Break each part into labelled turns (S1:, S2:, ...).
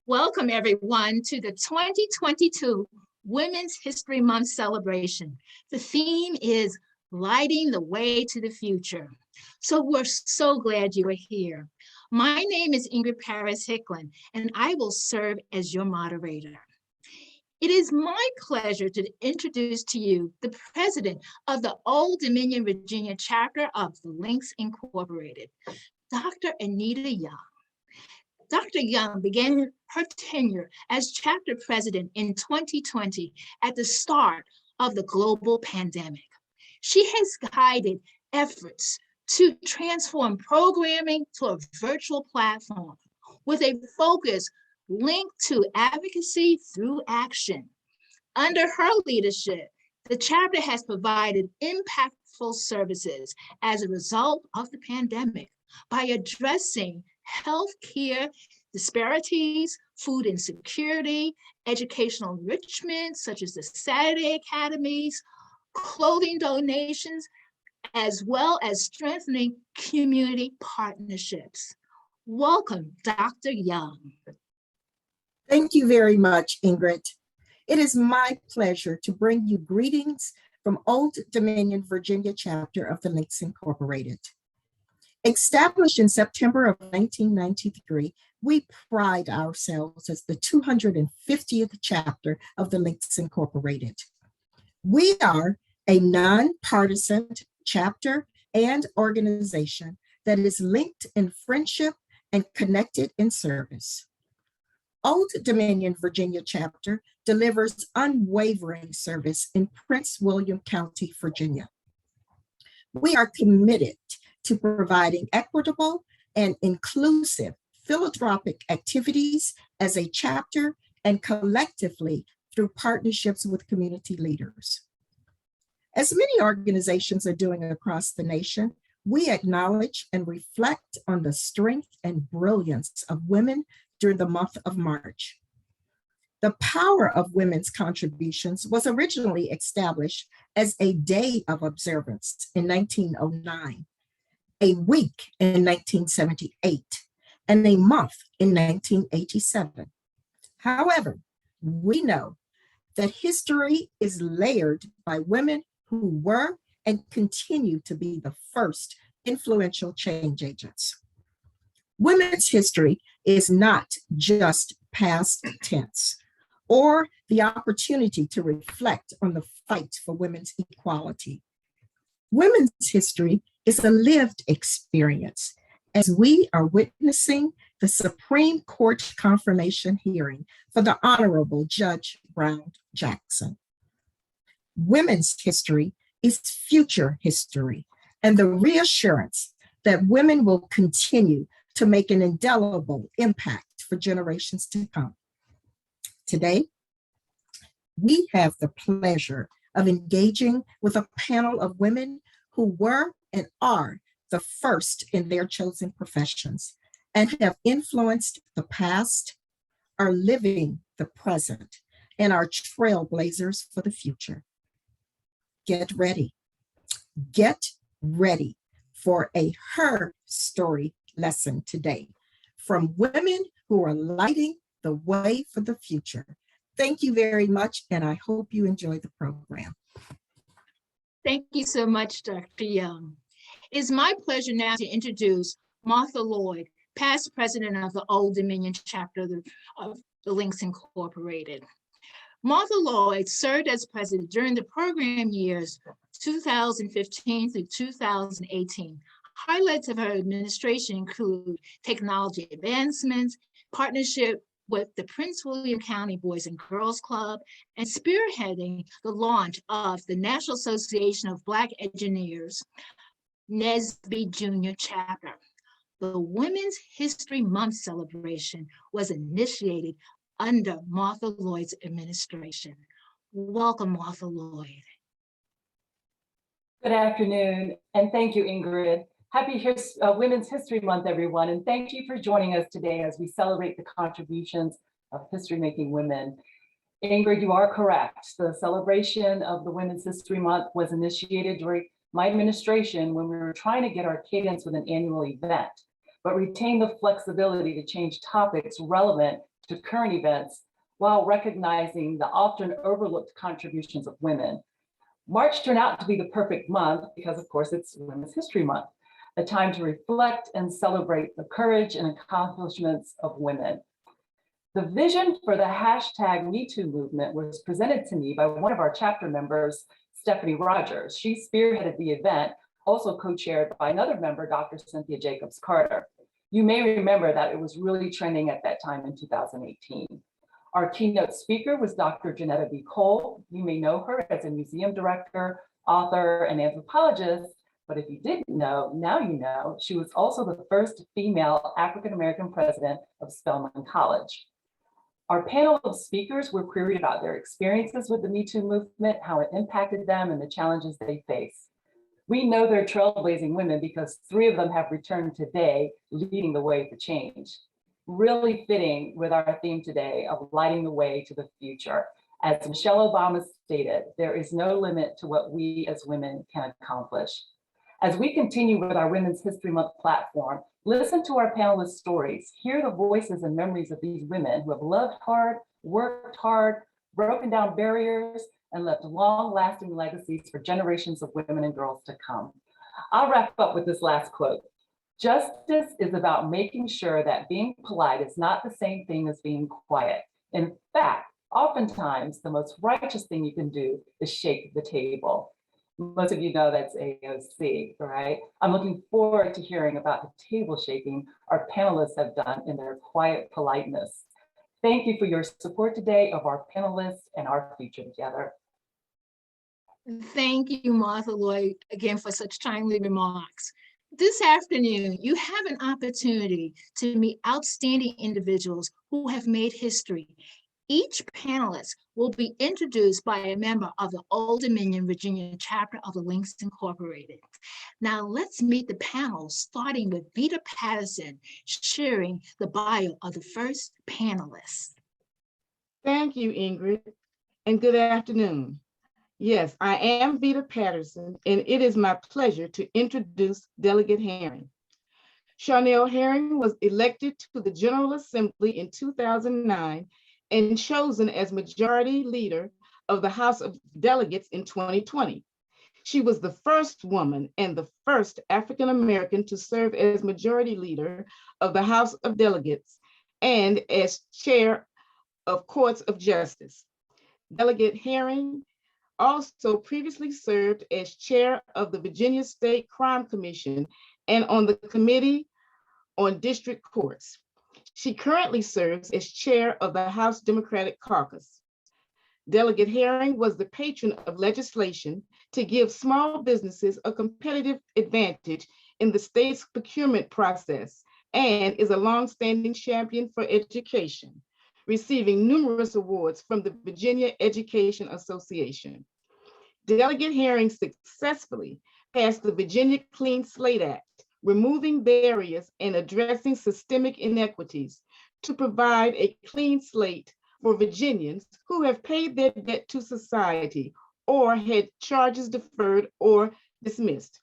S1: Welcome everyone to the 2022 Women's History Month celebration. The theme is lighting the way to the future. So we're so glad you are here. My name is Ingrid Paris Hicklin, and I will serve as your moderator. It is my pleasure to introduce to you the president of the Old Dominion, Virginia chapter of the Links Incorporated, Dr. Anita Young. Dr. Young began her tenure as chapter president in 2020 at the start of the global pandemic. She has guided efforts to transform programming to a virtual platform with a focus linked to advocacy through action. Under her leadership, the chapter has provided impactful services as a result of the pandemic by addressing healthcare disparities, food insecurity, educational enrichment, such as the Saturday academies, clothing donations, as well as strengthening community partnerships. Welcome, Dr. Young.
S2: Thank you very much, Ingrid. It is my pleasure to bring you greetings from Old Dominion, Virginia chapter of the Links Incorporated. Established in September of 1993, we pride ourselves as the 250th chapter of the Links Incorporated. We are a nonpartisan chapter and organization that is linked in friendship and connected in service. Old Dominion, Virginia chapter delivers unwavering service in Prince William County, Virginia. We are committed to providing equitable and inclusive philanthropic activities as a chapter and collectively through partnerships with community leaders. As many organizations are doing across the nation, we acknowledge and reflect on the strength and brilliance of women during the month of March. The power of women's contributions was originally established as a day of observance in 1909, a week in 1978, and a month in 1987. However, we know that history is layered by women who were and continue to be the first influential change agents. Women's history is not just past tense or the opportunity to reflect on the fight for women's equality. Women's history is a lived experience as we are witnessing the Supreme Court confirmation hearing for the Honorable Judge Brown Jackson. Women's history is future history and the reassurance that women will continue to make an indelible impact for generations to come. Today, we have the pleasure of engaging with a panel of women who were and are the first in their chosen professions and have influenced the past, are living the present, and are trailblazers for the future. Get ready. Get ready for a her story lesson today from women who are lighting the way for the future. Thank you very much, and I hope you enjoy the program.
S1: Thank you so much, Dr. Young. It is my pleasure now to introduce Martha Lloyd, past president of the Old Dominion chapter of the Links Incorporated. Martha Lloyd served as president during the program years 2015 through 2018. Highlights of her administration include technology advancements, partnership with the Prince William County Boys and Girls Club, and spearheading the launch of the National Association of Black Engineers, NSBE Junior chapter. The Women's History Month celebration was initiated under Martha Lloyd's administration. Welcome, Martha Lloyd.
S3: Good afternoon, and thank you, Ingrid. Happy Women's History Month, everyone, and thank you for joining us today as we celebrate the contributions of history-making women. Ingrid, you are correct. The celebration of the Women's History Month was initiated during my administration when we were trying to get our cadence with an annual event. but retain the flexibility to change topics relevant to current events while recognizing the often overlooked contributions of women. March turned out to be the perfect month because, of course, it's Women's History Month, a time to reflect and celebrate the courage and accomplishments of women. The vision for the hashtag #MeToo movement was presented to me by one of our chapter members, Stephanie Rogers. She spearheaded the event, also co-chaired by another member, Dr. Cynthia Jacobs Carter. You may remember that it was really trending at that time in 2018. Our keynote speaker was Dr. Janetta B. Cole. You may know her as a museum director, author, and anthropologist, but if you didn't know, now you know, she was also the first female African-American president of Spelman College. Our panel of speakers were queried about their experiences with the Me Too movement, how it impacted them, and the challenges they face. We know they're trailblazing women because 3 of them have returned today, leading the way for change. Really fitting with our theme today of lighting the way to the future. As Michelle Obama stated, there is no limit to what we as women can accomplish. As we continue with our Women's History Month platform, listen to our panelists' stories, hear the voices and memories of these women who have loved hard, worked hard, broken down barriers, and left long-lasting legacies for generations of women and girls to come. I'll wrap up with this last quote. Justice is about making sure that being polite is not the same thing as being quiet. In fact, oftentimes the most righteous thing you can do is shake the table. Most of you know that's AOC, right? I'm looking forward to hearing about the table shaking our panelists have done in their quiet politeness. Thank you for your support today of our panelists and our future together.
S1: Thank you, Martha Lloyd, again for such timely remarks. This afternoon, you have an opportunity to meet outstanding individuals who have made history. Each panelist will be introduced by a member of the Old Dominion, Virginia chapter of the Links Incorporated. Now let's meet the panel, starting with Vita Patterson, sharing the bio of the first panelist.
S4: Thank you, Ingrid, and good afternoon. Yes, I am Vita Patterson, and it is my pleasure to introduce Delegate Herring. Charnel Herring was elected to the General Assembly in 2009 and chosen as Majority Leader of the House of Delegates in 2020. She was the first woman and the first African American to serve as Majority Leader of the House of Delegates and as Chair of Courts of Justice. Delegate Herring also previously served as Chair of the Virginia State Crime Commission and on the Committee on District Courts. She currently serves as Chair of the House Democratic Caucus. Delegate Herring was the patron of legislation to give small businesses a competitive advantage in the state's procurement process and is a longstanding champion for education, receiving numerous awards from the Virginia Education Association. Delegate Herring successfully passed the Virginia Clean Slate Act, removing barriers and addressing systemic inequities to provide a clean slate for Virginians who have paid their debt to society or had charges deferred or dismissed,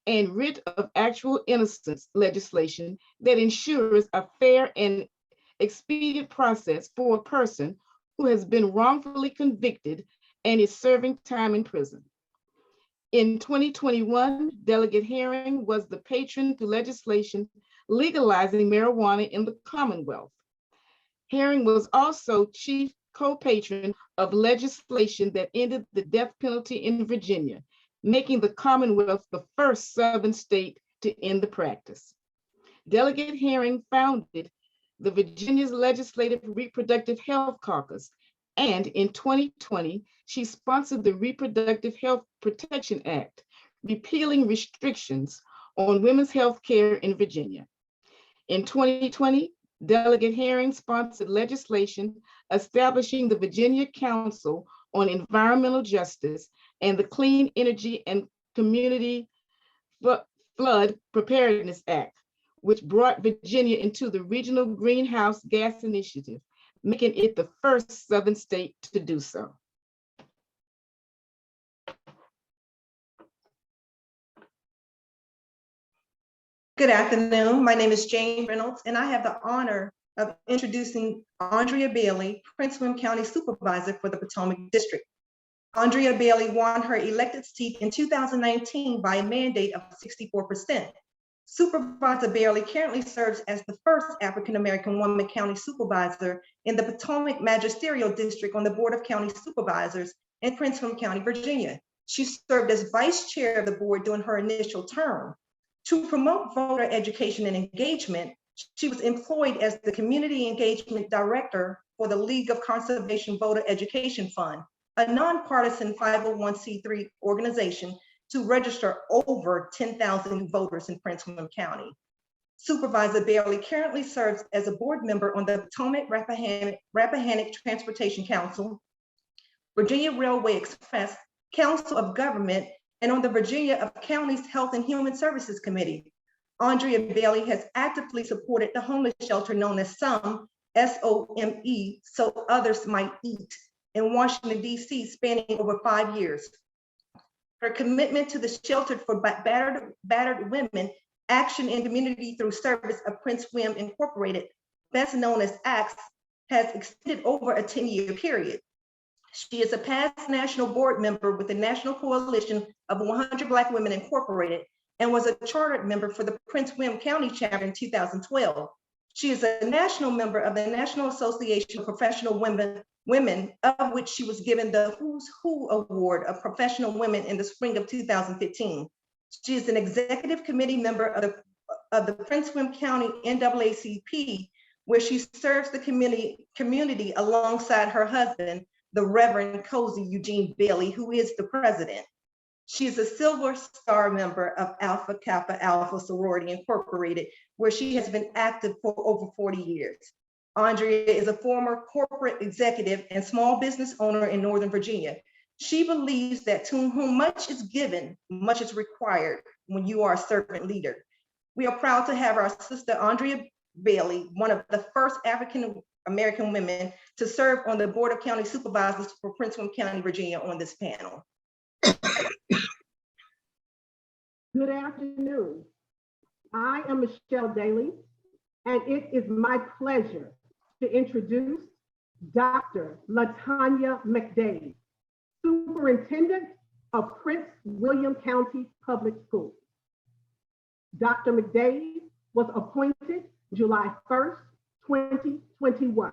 S4: and writ of actual innocence legislation that ensures a fair and expedient process for a person who has been wrongfully convicted and is serving time in prison. In 2021, Delegate Herring was the patron to legislation legalizing marijuana in the Commonwealth. Herring was also chief co-patron of legislation that ended the death penalty in Virginia, making the Commonwealth the first Southern state to end the practice. Delegate Herring founded the Virginia's Legislative Reproductive Health Caucus, and in 2020, she sponsored the Reproductive Health Protection Act, repealing restrictions on women's health care in Virginia. In 2020, Delegate Herring sponsored legislation establishing the Virginia Council on Environmental Justice and the Clean Energy and Community Flood Preparedness Act, which brought Virginia into the Regional Greenhouse Gas Initiative, making it the first Southern state to do so.
S5: Good afternoon. My name is Jane Reynolds, and I have the honor of introducing Andrea Bailey, Prince William County Supervisor for the Potomac District. Andrea Bailey won her elected seat in 2019 by a mandate of 64%. Supervisor Bailey currently serves as the first African-American woman county supervisor in the Potomac Magisterial District on the Board of County Supervisors in Prince William County, Virginia. She served as vice chair of the board during her initial term. To promote voter education and engagement, she was employed as the Community Engagement Director for the League of Conservation Voter Education Fund, a nonpartisan 501c3 organization to register over 10,000 voters in Prince William County. Supervisor Bailey currently serves as a board member on the Potomac Rappahannock Transportation Council, Virginia Railway Express, Council of Government, and on the Virginia of Counties Health and Human Services Committee. Andrea Bailey has actively supported the homeless shelter known as SOME, S-O-M-E, So Others Might Eat, in Washington, D.C., spanning over 5 years. Her commitment to the shelter for battered women, Action in Community through Service of Prince William Incorporated, best known as ACTS, has extended over a 10-year period. She is a past national board member with the National Coalition of 100 Black Women Incorporated and was a chartered member for the Prince William County chapter in 2012. She is a national member of the National Association of Professional Women, of which she was given the Who's Who Award of Professional Women in the spring of 2015. She is an executive committee member of the Prince William County NAACP, where she serves the community alongside her husband, the Reverend Cozy Eugene Bailey, who is the president. She is a Silver Star member of Alpha Kappa Alpha Sorority Incorporated, where she has been active for over 40 years. Andrea is a former corporate executive and small business owner in Northern Virginia. She believes that to whom much is given, much is required when you are a servant leader. We are proud to have our sister Andrea Bailey, one of the first African-American women to serve on the Board of County Supervisors for Prince William County, Virginia, on this panel.
S6: Good afternoon. I am Michelle Daly, and it is my pleasure to introduce Dr. LaTanya McDade, Superintendent of Prince William County Public Schools. Dr. McDade was appointed July 1st, 2021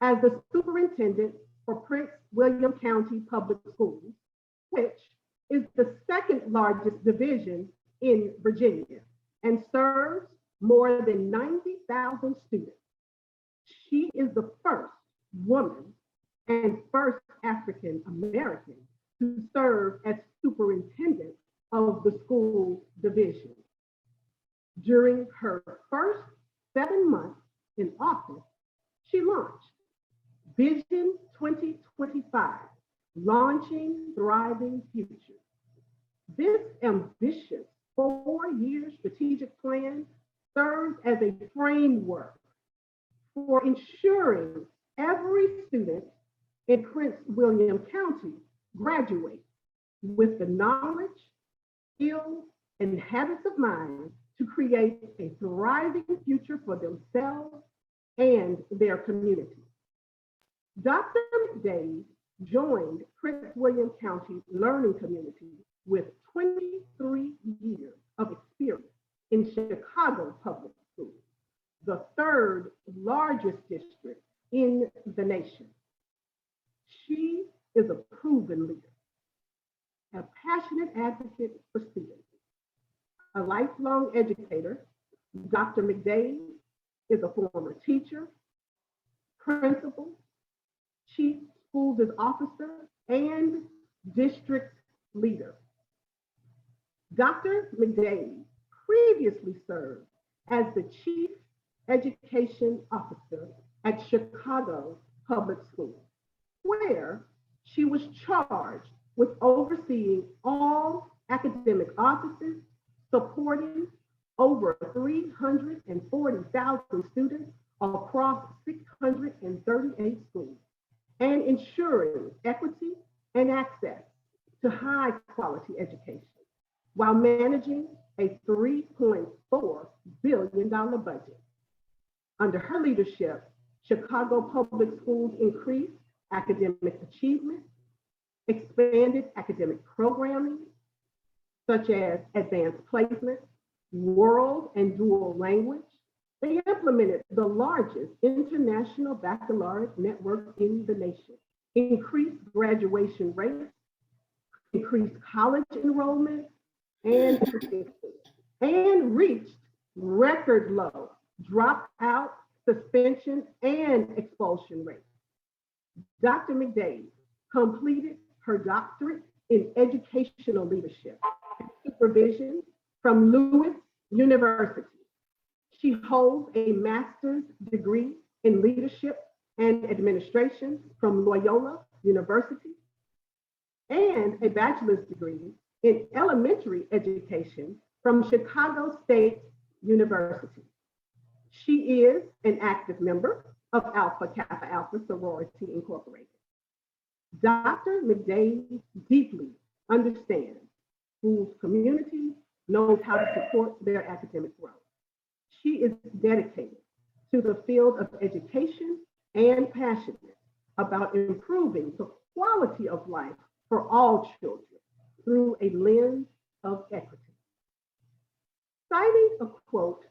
S6: as the Superintendent for Prince William County Public Schools, which is the second largest division in Virginia and serves more than 90,000 students. She is the first woman and first African American to serve as superintendent of the school division. During her first 7 months in office, she launched Vision 2025, Launching Thriving Futures. This ambitious 4-year strategic plan serves as a framework for ensuring every student in Prince William County graduates with the knowledge, skills, and habits of mind to create a thriving future for themselves and their community. Dr. McDade joined Prince William County learning community with 23 years of experience in Chicago Public Schools, the third largest district in the nation. She is a proven leader, a passionate advocate for students, a lifelong educator. Dr. McDade is a former teacher, principal, chief schools officer, and district leader. Dr. McDade previously served as the chief education officer at Chicago Public Schools, where she was charged with overseeing all academic offices, supporting over 340,000 students across 638 schools, and ensuring equity and access to high quality education, while managing a $3.4 billion budget. Under her leadership, Chicago Public Schools increased academic achievement, expanded academic programming, such as advanced placement, world and dual language. They implemented the largest international baccalaureate network in the nation, increased graduation rates, increased college enrollment, and reached record low dropout, suspension, and expulsion rates. Dr. McDade completed her doctorate in educational leadership and supervision from Lewis University. She holds a master's degree in leadership and administration from Loyola University and a bachelor's degree in elementary education from Chicago State University. She is an active member of Alpha Kappa Alpha Sorority Incorporated. Dr. McDade deeply understands schools' communities, knows how to support their academic growth. She is dedicated to the field of education and passionate about improving the quality of life for all children through a lens of equity. Citing a quote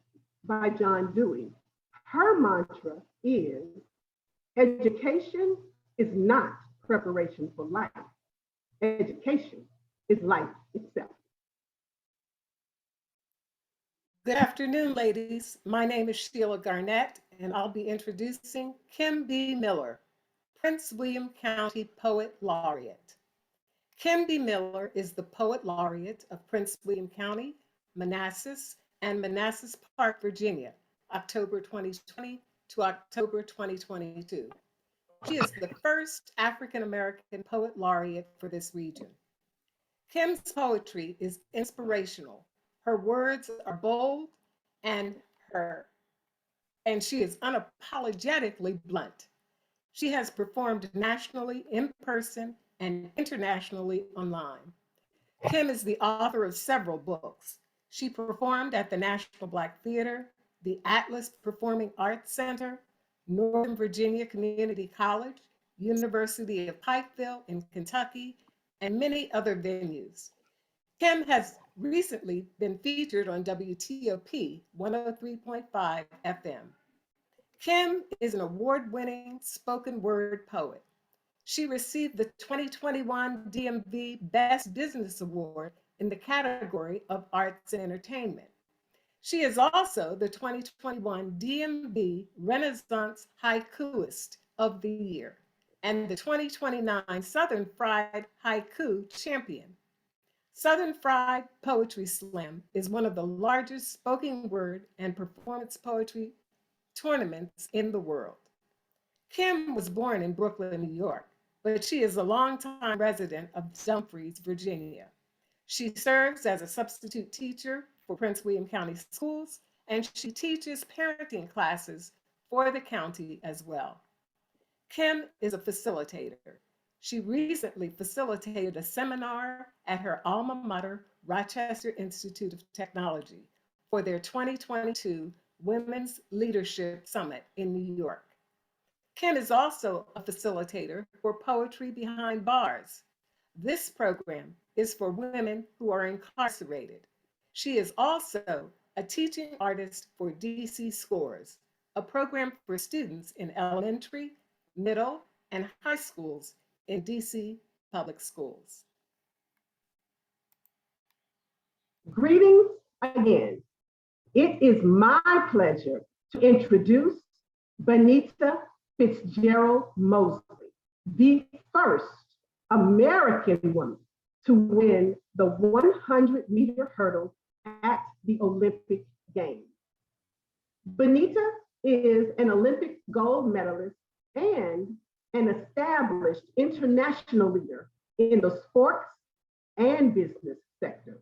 S6: by John Dewey, her mantra is, education is not preparation for life. Education is life itself.
S7: Good afternoon, ladies. My name is Sheila Garnett, and I'll be introducing Kim B. Miller, Prince William County Poet Laureate. Kim B. Miller is the Poet Laureate of Prince William County, Manassas, and Manassas Park, Virginia, October 2020 to October 2022. She is the first African-American Poet Laureate for this region. Kim's poetry is inspirational. Her words are bold and she is unapologetically blunt. She has performed nationally in person and internationally online. Kim is the author of several books. She performed at the National Black Theater, the Atlas Performing Arts Center, Northern Virginia Community College, University of Pikeville in Kentucky, and many other venues. Kim has recently been featured on WTOP 103.5 FM. Kim is an award-winning spoken word poet. She received the 2021 DMV Best Business Award in the category of Arts and Entertainment. She is also the 2021 DMV Renaissance Haikuist of the Year and the 2029 Southern Fried Haiku Champion. Southern Fried Poetry Slam is one of the largest spoken word and performance poetry tournaments in the world. Kim was born in Brooklyn, New York, but she is a longtime resident of Dumfries, Virginia. She serves as a substitute teacher for Prince William County Schools, and she teaches parenting classes for the county as well. Kim is a facilitator. She recently facilitated a seminar at her alma mater, Rochester Institute of Technology, for their 2022 Women's Leadership Summit in New York. Kim is also a facilitator for Poetry Behind Bars. This program is for women who are incarcerated. She is also a teaching artist for DC Scores, a program for students in elementary, middle, and high schools in DC public schools.
S6: Greetings again. It is my pleasure to introduce Benita Fitzgerald Mosley, the first American woman to win the 100-meter hurdle at the Olympic Games. Benita is an Olympic gold medalist and an established international leader in the sports and business sectors.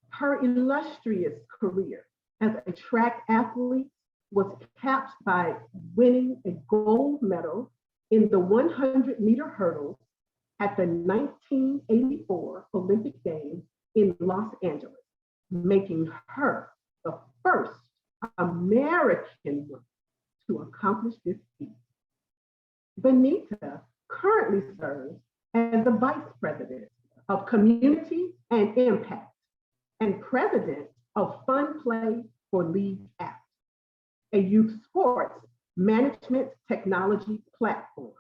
S6: Her illustrious career as a track athlete was capped by winning a gold medal in the 100-meter hurdle at the 1984 Olympic Games in Los Angeles. making her the first American woman to accomplish this feat. Benita currently serves as the Vice President of Community and Impact and President of Fun Play for League App, a youth sports management technology platform.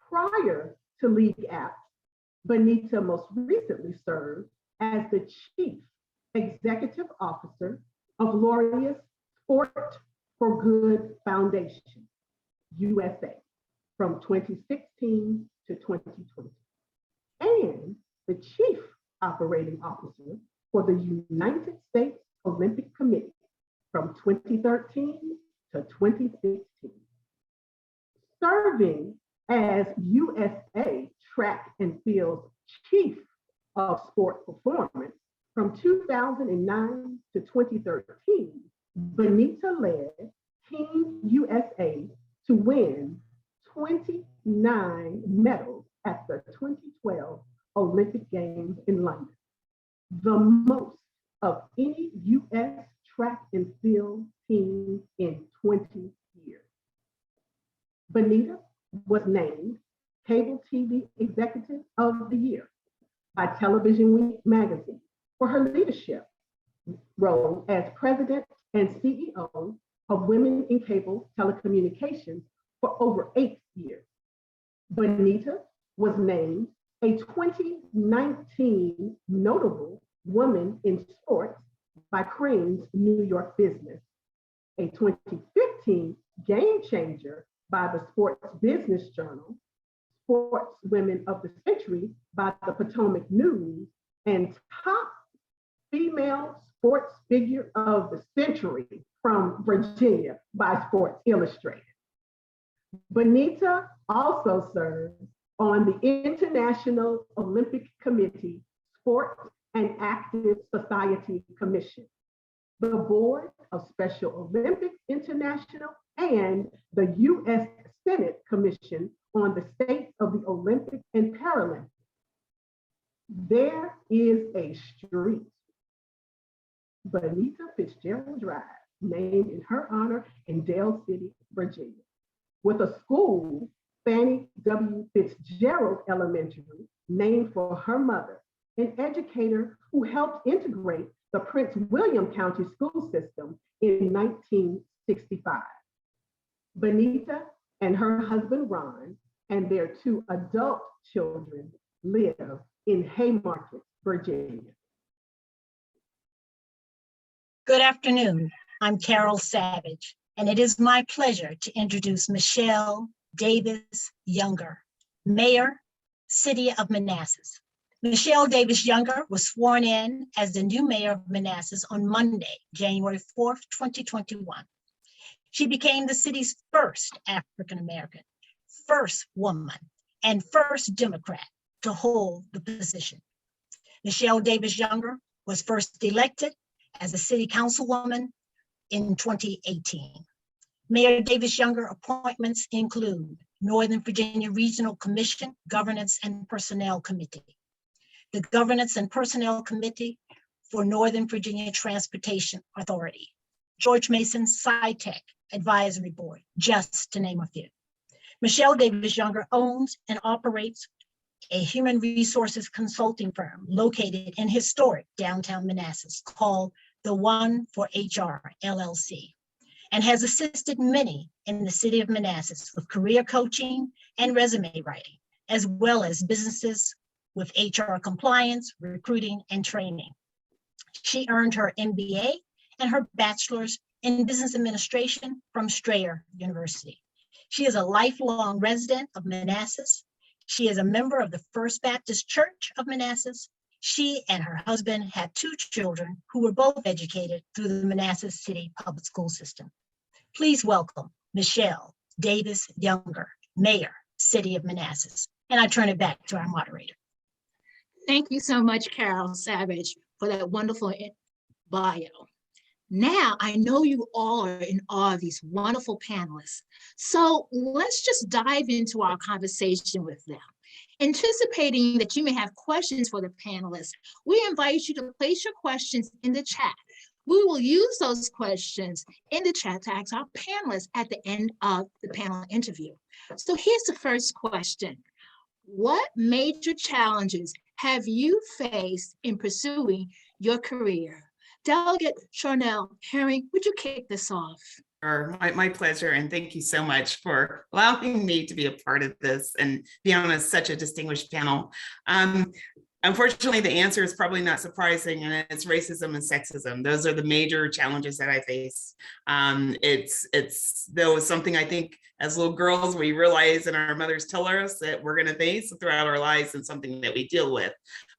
S6: Prior to League App, Benita most recently served as the Chief Executive Officer of Laureus Sport for Good Foundation, USA, from 2016 to 2020, and the Chief Operating Officer for the United States Olympic Committee from 2013 to 2016. Serving as USA Track and Field's Chief of Sport Performance from 2009 to 2013, Benita led Team USA to win 29 medals at the 2012 Olympic Games in London, the most of any US track and field team in 20 years. Benita was named Cable TV Executive of the Year by Television Week magazine for her leadership role as President and CEO of Women in Cable Telecommunications for over 8 years. Benita was named a 2019 Notable Woman in Sports by Crain's New York Business, a 2015 Game Changer by the Sports Business Journal, Sports Women of the Century by the Potomac News, and Top Female Sports Figure of the Century from Virginia by Sports Illustrated. Benita also serves on the International Olympic Committee Sports and Active Society Commission, the Board of Special Olympics International, and the U.S. Senate Commission on the State of the Olympic and Paralympics. There is a street, Benita Fitzgerald Drive, named in her honor in Dale City, Virginia, with a school, Fannie W. Fitzgerald Elementary, named for her mother, an educator who helped integrate the Prince William County school system in 1965. Benita and her husband, Ron, and their 2 adult children live in Haymarket, Virginia.
S8: Good afternoon. I'm Carol Savage, and it is my pleasure to introduce Michelle Davis Younger, Mayor, City of Manassas. Michelle Davis Younger was sworn in as the new mayor of Manassas on Monday, January 4th, 2021. She became the city's first African-American, first woman, and first Democrat to hold the position. Michelle Davis Younger was first elected as a city councilwoman in 2018. Mayor Davis Younger appointments include Northern Virginia Regional Commission Governance and Personnel Committee, the Governance and Personnel Committee for Northern Virginia Transportation Authority, George Mason SciTech Advisory Board, just to name a few. Michelle Davis Younger owns and operates a human resources consulting firm located in historic downtown Manassas called the One for HR LLC, and has assisted many in the city of Manassas with career coaching and resume writing, as well as businesses with HR compliance, recruiting, and training. She earned her MBA and her bachelor's in business administration from Strayer University. She is a lifelong resident of Manassas. She is a member of the First Baptist Church of Manassas. She and her husband had 2 children who were both educated through the Manassas City Public School System. Please welcome Michelle Davis Younger, Mayor, City of Manassas. And I turn it back to our moderator.
S1: Thank you so much, Carol Savage, for that wonderful bio. Now, I know you all are in awe of these wonderful panelists. So let's just dive into our conversation with them. Anticipating that you may have questions for the panelists, we invite you to place your questions in the chat. We will use those questions in the chat to ask our panelists at the end of the panel interview. So here's the first question. What major challenges have you faced in pursuing your career? Delegate Charnel Herring, would you kick this off?
S9: Sure, my pleasure, and thank you so much for allowing me to be a part of this and be on such a distinguished panel. Unfortunately, the answer is probably not surprising, and it's racism and sexism. Those are the major challenges that I face. Though something I think as little girls we realize and our mothers tell us that we're going to face throughout our lives, and something that we deal with.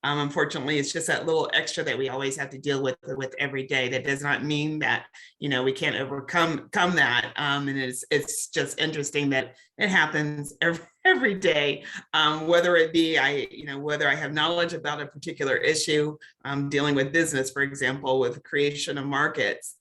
S9: Unfortunately, it's just that little extra that we always have to deal with every day. That does not mean that we can't overcome that. And it's just interesting that it happens every day, whether it be whether I have knowledge about a particular issue, dealing with business, for example, with creation of markets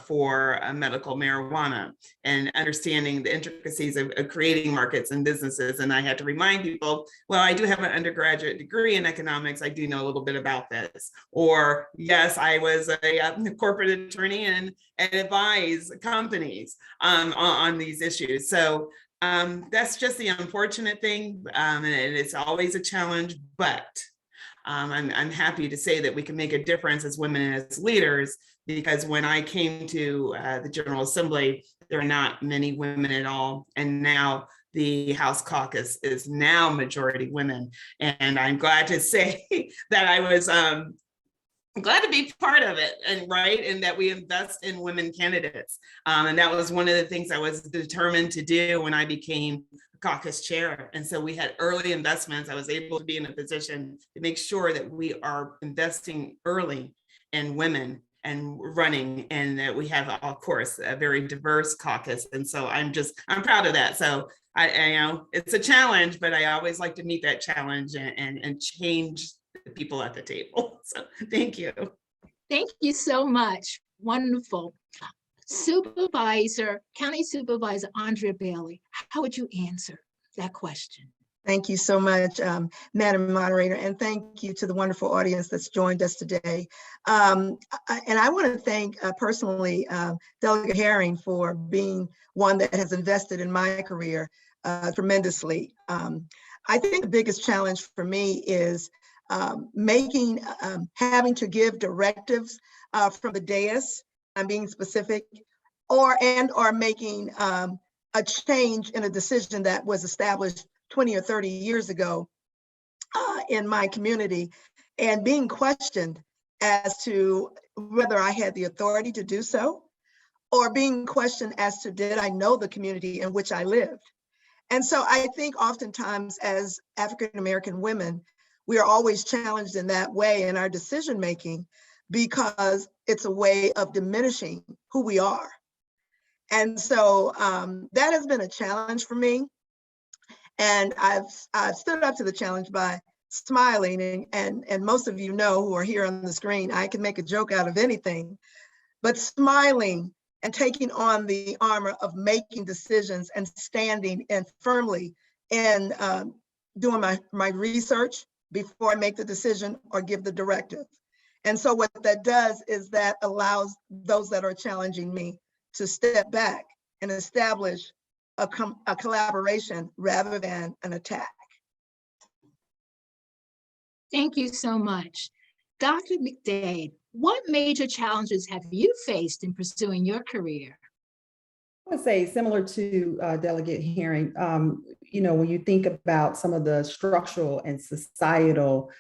S9: for medical marijuana, and understanding the intricacies of creating markets and businesses. And I had to remind people, well, I do have an undergraduate degree in economics. I do know a little bit about this. Or yes, I was a corporate attorney and advise companies on these issues. So that's just the unfortunate thing. And it's always a challenge, but I'm happy to say that we can make a difference as women and as leaders, because when I came to the General Assembly, there are not many women at all. And now the House caucus is now majority women. And I'm glad to say that I was glad to be part of it, and that we invest in women candidates. And that was one of the things I was determined to do when I became caucus chair. And so we had early investments. I was able to be in a position to make sure that we are investing early in women and running, and that we have, of course, a very diverse caucus. And so I'm proud of that. So I it's a challenge, but I always like to meet that challenge and change the people at the table. So thank you.
S1: Thank you so much. Wonderful. County Supervisor Andrea Bailey, how would you answer that question?
S10: Thank you so much, Madam Moderator, and thank you to the wonderful audience that's joined us today. And I want to thank personally Delegate Herring for being one that has invested in my career tremendously. I think the biggest challenge for me is having to give directives from the dais. I'm being specific, or making a change in a decision that was established 20 or 30 years ago in my community, and being questioned as to whether I had the authority to do so, or being questioned as to did I know the community in which I lived. And so I think oftentimes as African-American women, we are always challenged in that way in our decision making, because it's a way of diminishing who we are. And so that has been a challenge for me. And I've stood up to the challenge by smiling, and most of you know who are here on the screen, I can make a joke out of anything, but smiling and taking on the armor of making decisions and standing and firmly in doing my research before I make the decision or give the directive. And so what that does is that allows those that are challenging me to step back and establish a collaboration rather than an attack.
S1: Thank you so much. Dr. McDade, what major challenges have you faced in pursuing your career?
S11: I would say similar to Delegate Herring, when you think about some of the structural and societal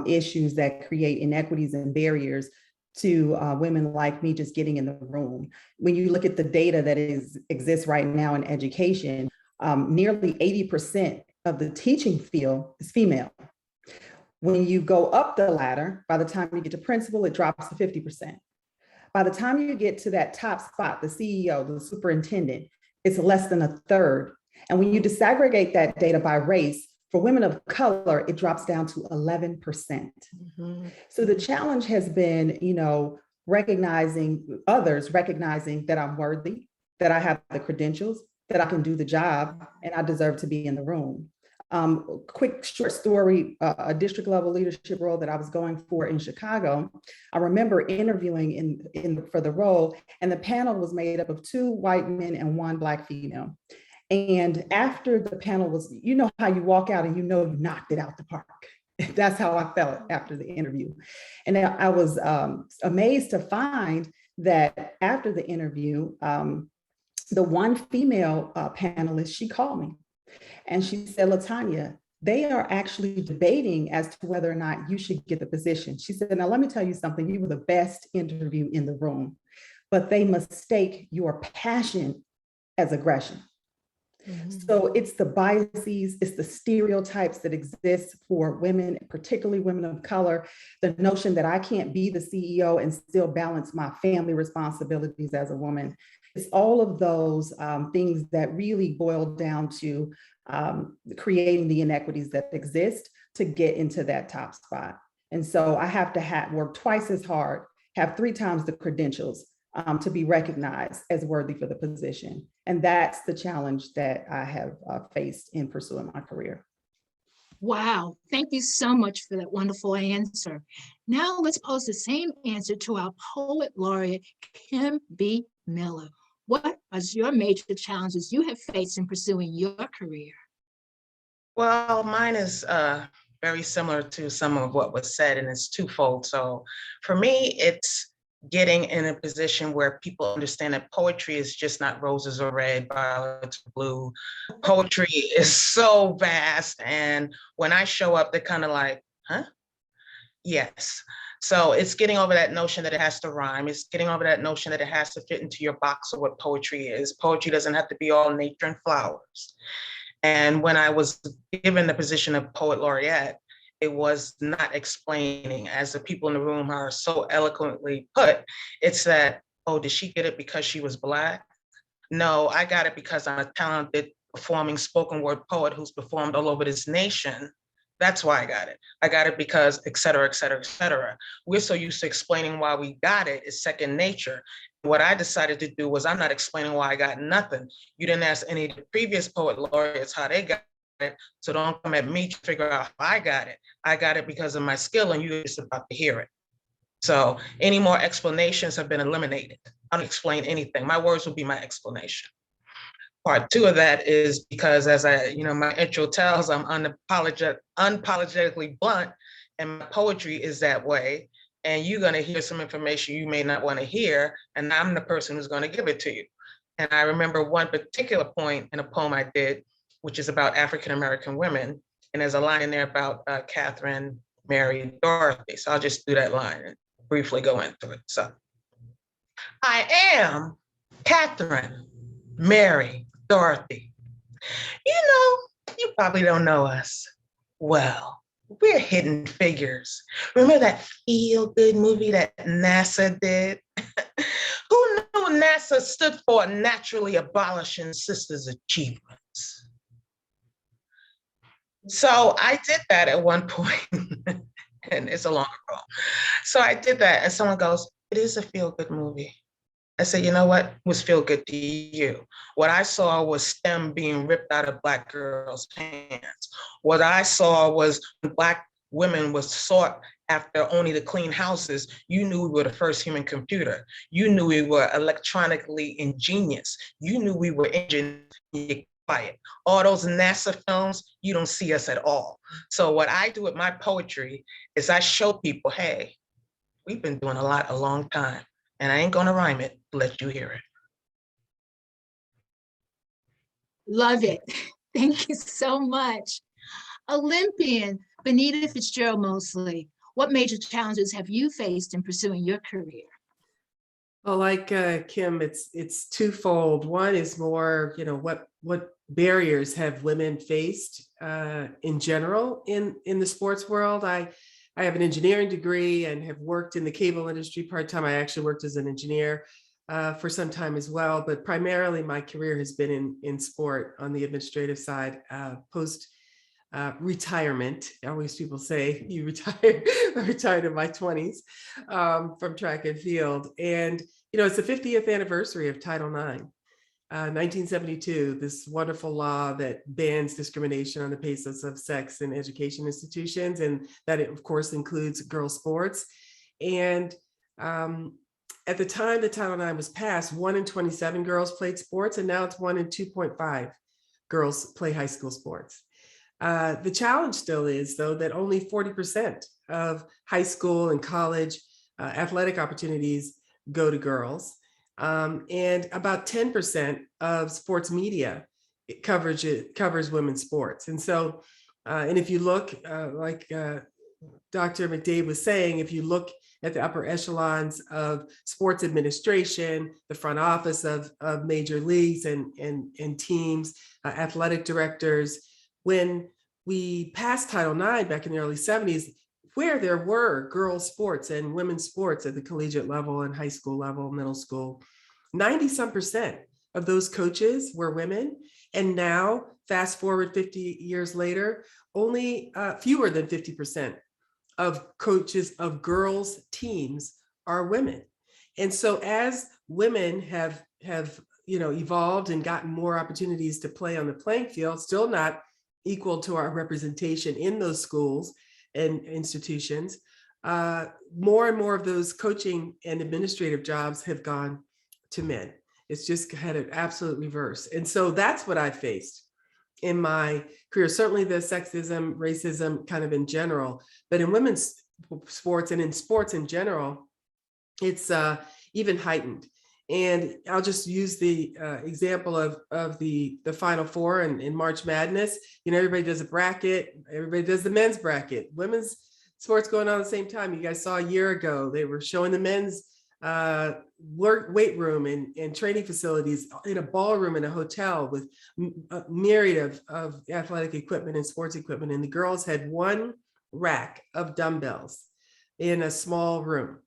S11: issues that create inequities and barriers to women like me just getting in the room. When you look at the data that exists right now in education, nearly 80% of the teaching field is female. When you go up the ladder, by the time you get to principal, it drops to 50%. By the time you get to that top spot, the CEO, the superintendent, it's less than a third. And when you disaggregate that data by race, for women of color, it drops down to 11%. Mm-hmm. So the challenge has been, recognizing that I'm worthy, that I have the credentials, that I can do the job, and I deserve to be in the room. Quick short story, a district level leadership role that I was going for in Chicago. I remember interviewing for the role, and the panel was made up of 2 white men and 1 Black female. And after the panel was, you know how you walk out and you know you knocked it out the park. That's how I felt after the interview. And I was amazed to find that after the interview, the 1 female panelist, she called me and she said, LaTanya, they are actually debating as to whether or not you should get the position. She said, now let me tell you something, you were the best interview in the room, but they mistake your passion as aggression. So it's the biases, it's the stereotypes that exist for women, particularly women of color, the notion that I can't be the CEO and still balance my family responsibilities as a woman. It's all of those things that really boil down to creating the inequities that exist to get into that top spot. And so I have to work twice as hard, have 3 times the credentials to be recognized as worthy for the position. And that's the challenge that I have faced in pursuing my career.
S1: Wow, thank you so much for that wonderful answer. Now let's pose the same answer to our poet laureate, Kim B. Miller. What are your major challenges you have faced in pursuing your career?
S12: Well, mine is very similar to some of what was said, and it's twofold. So for me, it's getting in a position where people understand that poetry is just not roses are red, violets are blue. Poetry is so vast. And when I show up, they're kind of like, huh? Yes. So it's getting over that notion that it has to rhyme. It's getting over that notion that it has to fit into your box of what poetry is. Poetry doesn't have to be all nature and flowers. And when I was given the position of poet laureate, it was not explaining, as the people in the room are so eloquently put, it's that, oh, did she get it because she was Black? No, I got it because I'm a talented performing spoken word poet who's performed all over this nation. That's why I got it. I got it because, et cetera, et cetera, et cetera. We're so used to explaining why we got it. It's second nature. What I decided to do was I'm not explaining why I got nothing. You didn't ask any of the previous poet laureates how they got it. So don't come at me to figure out how I got it. I got it because of my skill and you're just about to hear it. So any more explanations have been eliminated. I don't explain anything. My words will be my explanation. Part 2 of that is because, as my intro tells, I'm unapologetically blunt, and my poetry is that way. And you're going to hear some information you may not want to hear, and I'm the person who's going to give it to you. And I remember one particular point in a poem I did, which is about African-American women, and there's a line in there about Catherine, Mary, Dorothy. So I'll just do that line and briefly go into it. So, I am Catherine, Mary, Dorothy. You probably don't know us. Well, we're hidden figures. Remember that feel-good movie that NASA did? Who knew NASA stood for naturally abolishing sisters' achievements? So I did that at one point, and it's a long ago. So I did that, and someone goes, it is a feel-good movie. I said, you know what was feel good to you? What I saw was STEM being ripped out of Black girls' hands. What I saw was when Black women was sought after only to clean houses, you knew we were the first human computer. You knew we were electronically ingenious. You knew we were engineers. Quiet. All those NASA films, you don't see us at all. So what I do with my poetry is I show people, hey, we've been doing a long time. And I ain't gonna rhyme it, let you hear it.
S1: Love it. Thank you so much. Olympian Benita Fitzgerald-Mosley, what major challenges have you faced in pursuing your career?
S13: Well, like Kim, it's twofold. One is more, what barriers have women faced in general in the sports world. I have an engineering degree and have worked in the cable industry part-time. I actually worked as an engineer for some time as well, but primarily my career has been in sport on the administrative side, post retirement. Always people say you retire. I retired in my 20s from track and field. And, it's the 50th anniversary of Title IX. 1972, this wonderful law that bans discrimination on the basis of sex in education institutions, and that it, of course, includes girls' sports. And at the time that Title IX was passed, 1 in 27 girls played sports, and now it's 1 in 2.5 girls play high school sports. The challenge still is, though, that only 40% of high school and college athletic opportunities go to girls. And about 10% of sports media covers women's sports. And so, and if you look, like Dr. McDade was saying, if you look at the upper echelons of sports administration, the front office of major leagues and teams, athletic directors, when we passed Title IX back in the early 70s, where there were girls' sports and women's sports at the collegiate level and high school level, middle school, 90-some% of those coaches were women. And now, fast forward 50 years later, only fewer than 50% of coaches of girls' teams are women. And so as women have evolved and gotten more opportunities to play on the playing field, still not equal to our representation in those schools and institutions, more and more of those coaching and administrative jobs have gone to men. It's just had an absolute reverse. And so that's what I faced in my career, certainly the sexism, racism kind of in general, but in women's sports and in sports in general, it's even heightened. And I'll just use the example of the Final Four and in March Madness. Everybody does a bracket, everybody does the men's bracket. Women's sports going on at the same time. You guys saw a year ago, they were showing the men's weight room and training facilities in a ballroom in a hotel with a myriad of athletic equipment and sports equipment. And the girls had one rack of dumbbells in a small room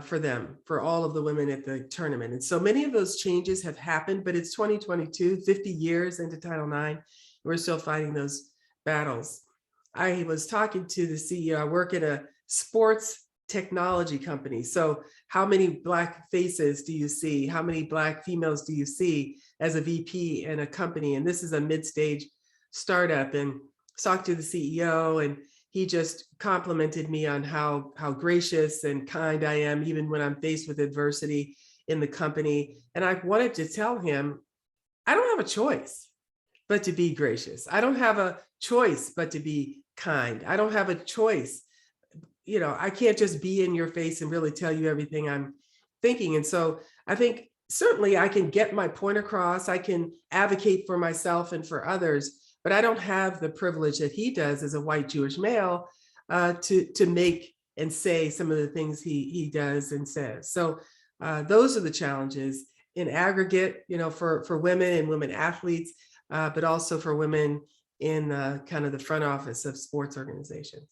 S13: for them, for all of the women at the tournament. And so many of those changes have happened, but it's 2022, 50 years into Title IX, we're still fighting those battles. I was talking to the CEO, I work at a sports technology company. So how many Black faces do you see? How many Black females do you see as a VP in a company? And this is a mid-stage startup, and talked to the CEO, and he just complimented me on how gracious and kind I am, even when I'm faced with adversity in the company. And I wanted to tell him, I don't have a choice but to be gracious. I don't have a choice but to be kind. I don't have a choice. I can't just be in your face and really tell you everything I'm thinking. And so I think certainly I can get my point across. I can advocate for myself and for others, but I don't have the privilege that he does as a white Jewish male to make and say some of the things he does and says. So those are the challenges in aggregate, for women and women athletes, but also for women in kind of the front office of sports organizations.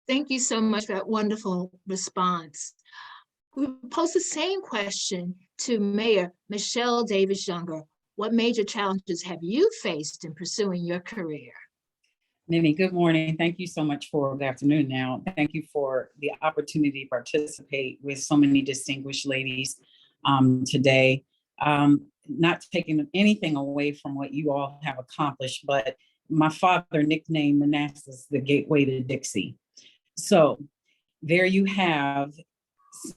S1: Thank you so much for that wonderful response. We pose the same question to Mayor Michelle Davis Younger. What major challenges have you faced in pursuing your career?
S14: Nini, good morning. Thank you so much for the afternoon now. Thank you for the opportunity to participate with so many distinguished ladies today. Not taking anything away from what you all have accomplished, but my father nicknamed Manassas the gateway to Dixie. So there you have,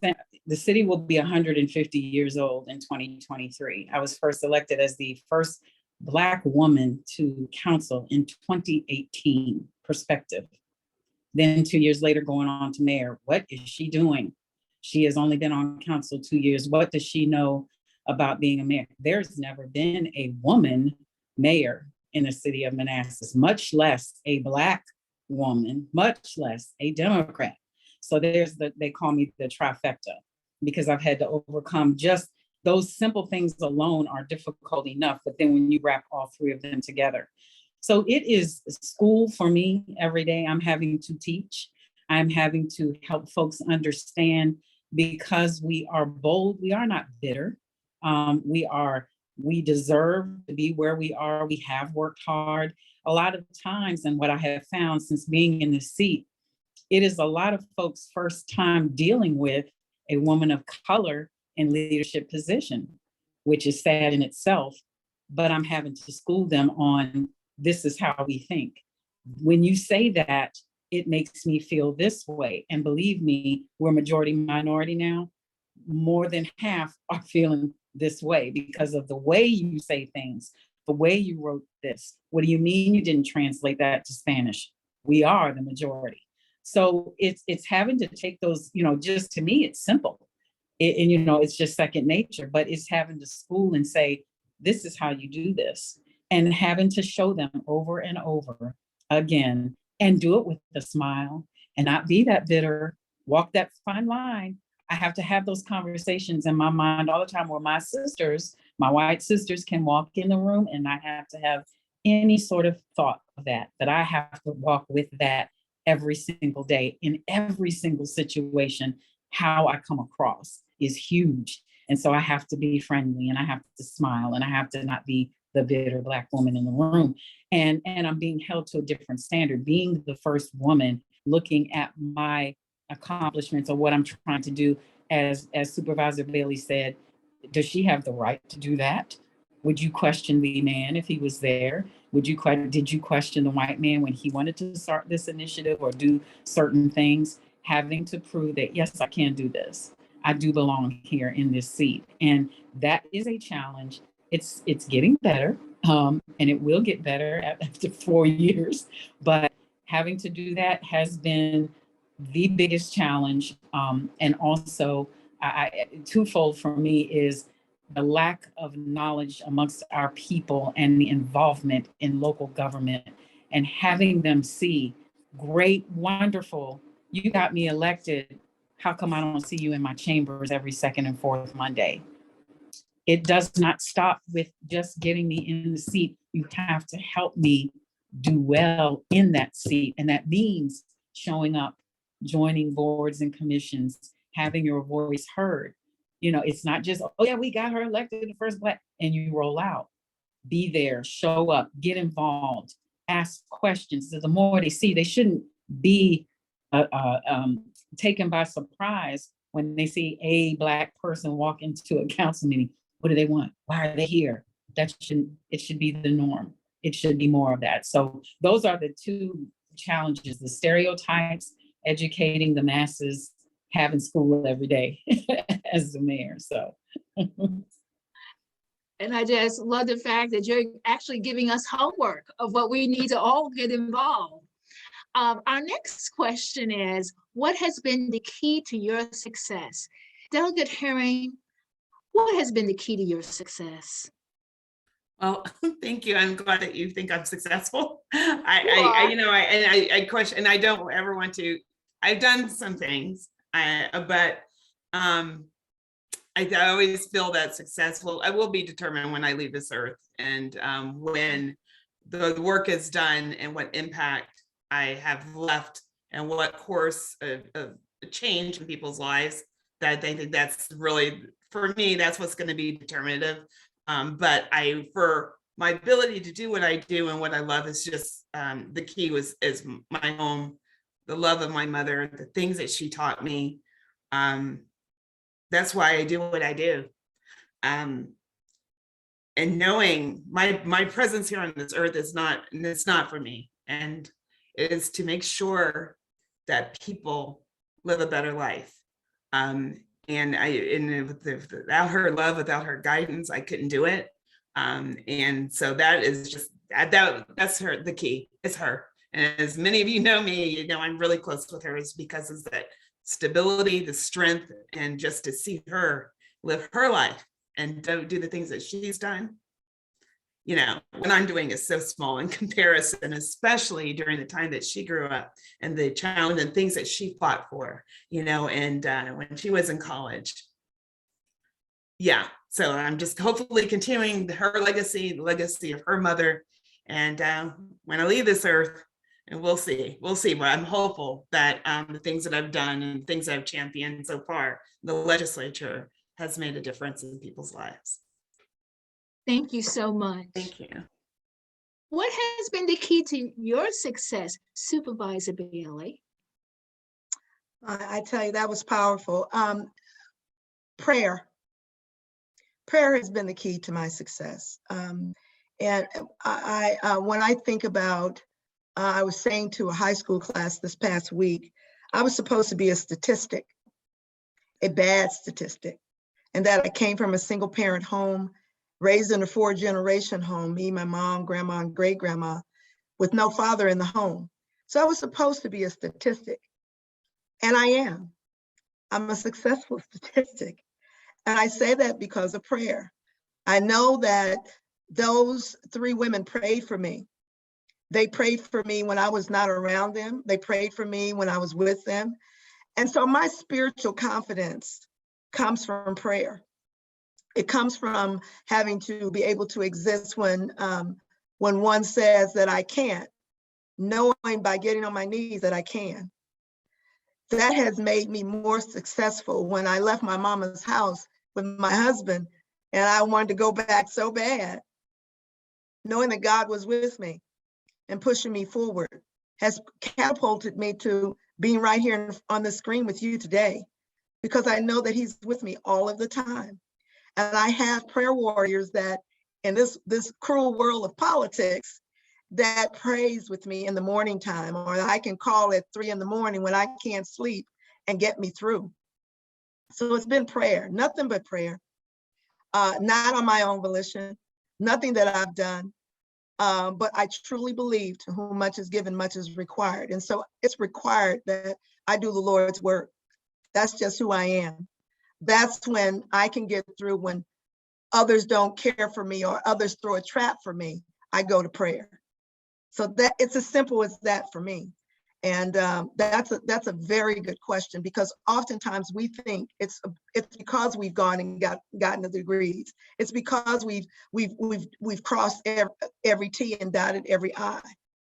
S14: the city will be 150 years old in 2023. I was first elected as the first Black woman to council in 2018, perspective. Then 2 years later, going on to mayor. What is she doing? She has only been on council 2 years. What does she know about being a mayor? There's never been a woman mayor in the city of Manassas, much less a Black woman, much less a Democrat. So they call me the trifecta, because I've had to overcome just those simple things alone are difficult enough, but then when you wrap all three of them together. So it is school for me every day. I'm having to teach. I'm having to help folks understand, because we are bold, we are not bitter. We deserve to be where we are. We have worked hard. A lot of times, and what I have found since being in this seat, it is a lot of folks' first time dealing with a woman of color in leadership position. which is sad in itself, but I'm having to school them on this is how we think. When you say that, it makes me feel this way. And believe me, we're majority minority now. More than half are feeling this way because of the way you say things, the way you wrote this. What do you mean you didn't translate that to Spanish? We are the majority. So it's having to take those, just to me, it's simple. And it's just second nature, but it's having to school and say, this is how you do this. And having to show them over and over again, and do it with a smile and not be that bitter, walk that fine line. I have to have those conversations in my mind all the time where my sisters, my white sisters, can walk in the room and I have to have any sort of thought of that I have to walk with that every single day in every single situation. How I come across is huge. And so I have to be friendly and I have to smile and I have to not be the bitter Black woman in the room. And I'm being held to a different standard, being the first woman, looking at my accomplishments or what I'm trying to do. As Supervisor Bailey said, does she have the right to do that? Would you question the man if he was there? Did you question the white man when he wanted to start this initiative or do certain things? Having to prove that, yes, I can do this. I do belong here in this seat. And that is a challenge. It's getting better, and it will get better after 4 years. But having to do that has been the biggest challenge. And also, twofold for me is the lack of knowledge amongst our people and the involvement in local government and having them see, great, wonderful, you got me elected. How come I don't see you in my chambers every second and fourth Monday? It does not stop with just getting me in the seat. You have to help me do well in that seat. And that means showing up, joining boards and commissions, having your voice heard. It's not just, oh yeah, we got her elected the first Black, and you roll out. Be there, show up, get involved, ask questions. The more they see, they shouldn't be taken by surprise when they see a Black person walk into a council meeting. What do they want? Why are they here? It should be the norm. It should be more of that. So those are the two challenges: the stereotypes, educating the masses, having school every day as the mayor. So.
S1: And I just love the fact that you're actually giving us homework of what we need to all get involved. Our next question is, what has been the key to your success? Delegate Herring, what has been the key to your success?
S9: Well, thank you. I'm glad that you think I'm successful. I question, and I don't ever want to. I've done some things, but I always feel that successful. I will be determined when I leave this earth, and when the work is done, and what impact I have left, and what course of change in people's lives. That I think that's really, for me, that's what's going to be determinative. But for my ability to do what I do and what I love is just the key is my home, the love of my mother, the things that she taught me. That's why I do what I do. And knowing my presence here on this earth is not for me, and it is to make sure that people live a better life. And without her love, without her guidance, I couldn't do it. And so that is just that's her, the key. It's her. And as many of you know me, I'm really close with her, is because of that stability, the strength, and just to see her live her life and do the things that she's done. What I'm doing is so small in comparison, especially during the time that she grew up and the challenge and things that she fought for, and when she was in college. Yeah, so I'm just hopefully continuing her legacy, the legacy of her mother. And when I leave this earth, and we'll see, but I'm hopeful that the things that I've done and things I've championed so far, the legislature has made a difference in people's lives.
S1: Thank you so much.
S9: Thank you.
S1: What has been the key to your success, Supervisor Bailey?
S10: I tell you, that was powerful. Prayer. prayer has been the key to my success. And when I think about, I was saying to a high school class this past week, I was supposed to be a statistic, a bad statistic, and that I came from a single parent home, raised in a 4-generation home, me, my mom, grandma, and great grandma, with no father in the home. So I was supposed to be a statistic, and I am. I'm a successful statistic. And I say that because of prayer. I know that those 3 women prayed for me. They prayed for me when I was not around them. They prayed for me when I was with them. And so my spiritual confidence comes from prayer. It comes from having to be able to exist when one says that I can't, knowing by getting on my knees that I can. That has made me more successful. When I left my mama's house with my husband and I wanted to go back so bad, knowing that God was with me and pushing me forward has catapulted me to being right here on the screen with you today, because I know that he's with me all of the time. And I have prayer warriors that in this cruel world of politics that prays with me in the morning time, or I can call at 3 in the morning when I can't sleep and get me through. So it's been prayer, nothing but prayer, not on my own volition, nothing that I've done. But I truly believe to whom much is given, much is required. And so it's required that I do the Lord's work. That's just who I am. That's when I can get through when others don't care for me or others throw a trap for me. I go to prayer. So that it's as simple as that for me. And that's a very good question, because oftentimes we think it's because we've gone and gotten the degrees. It's because we've crossed every T and dotted every I.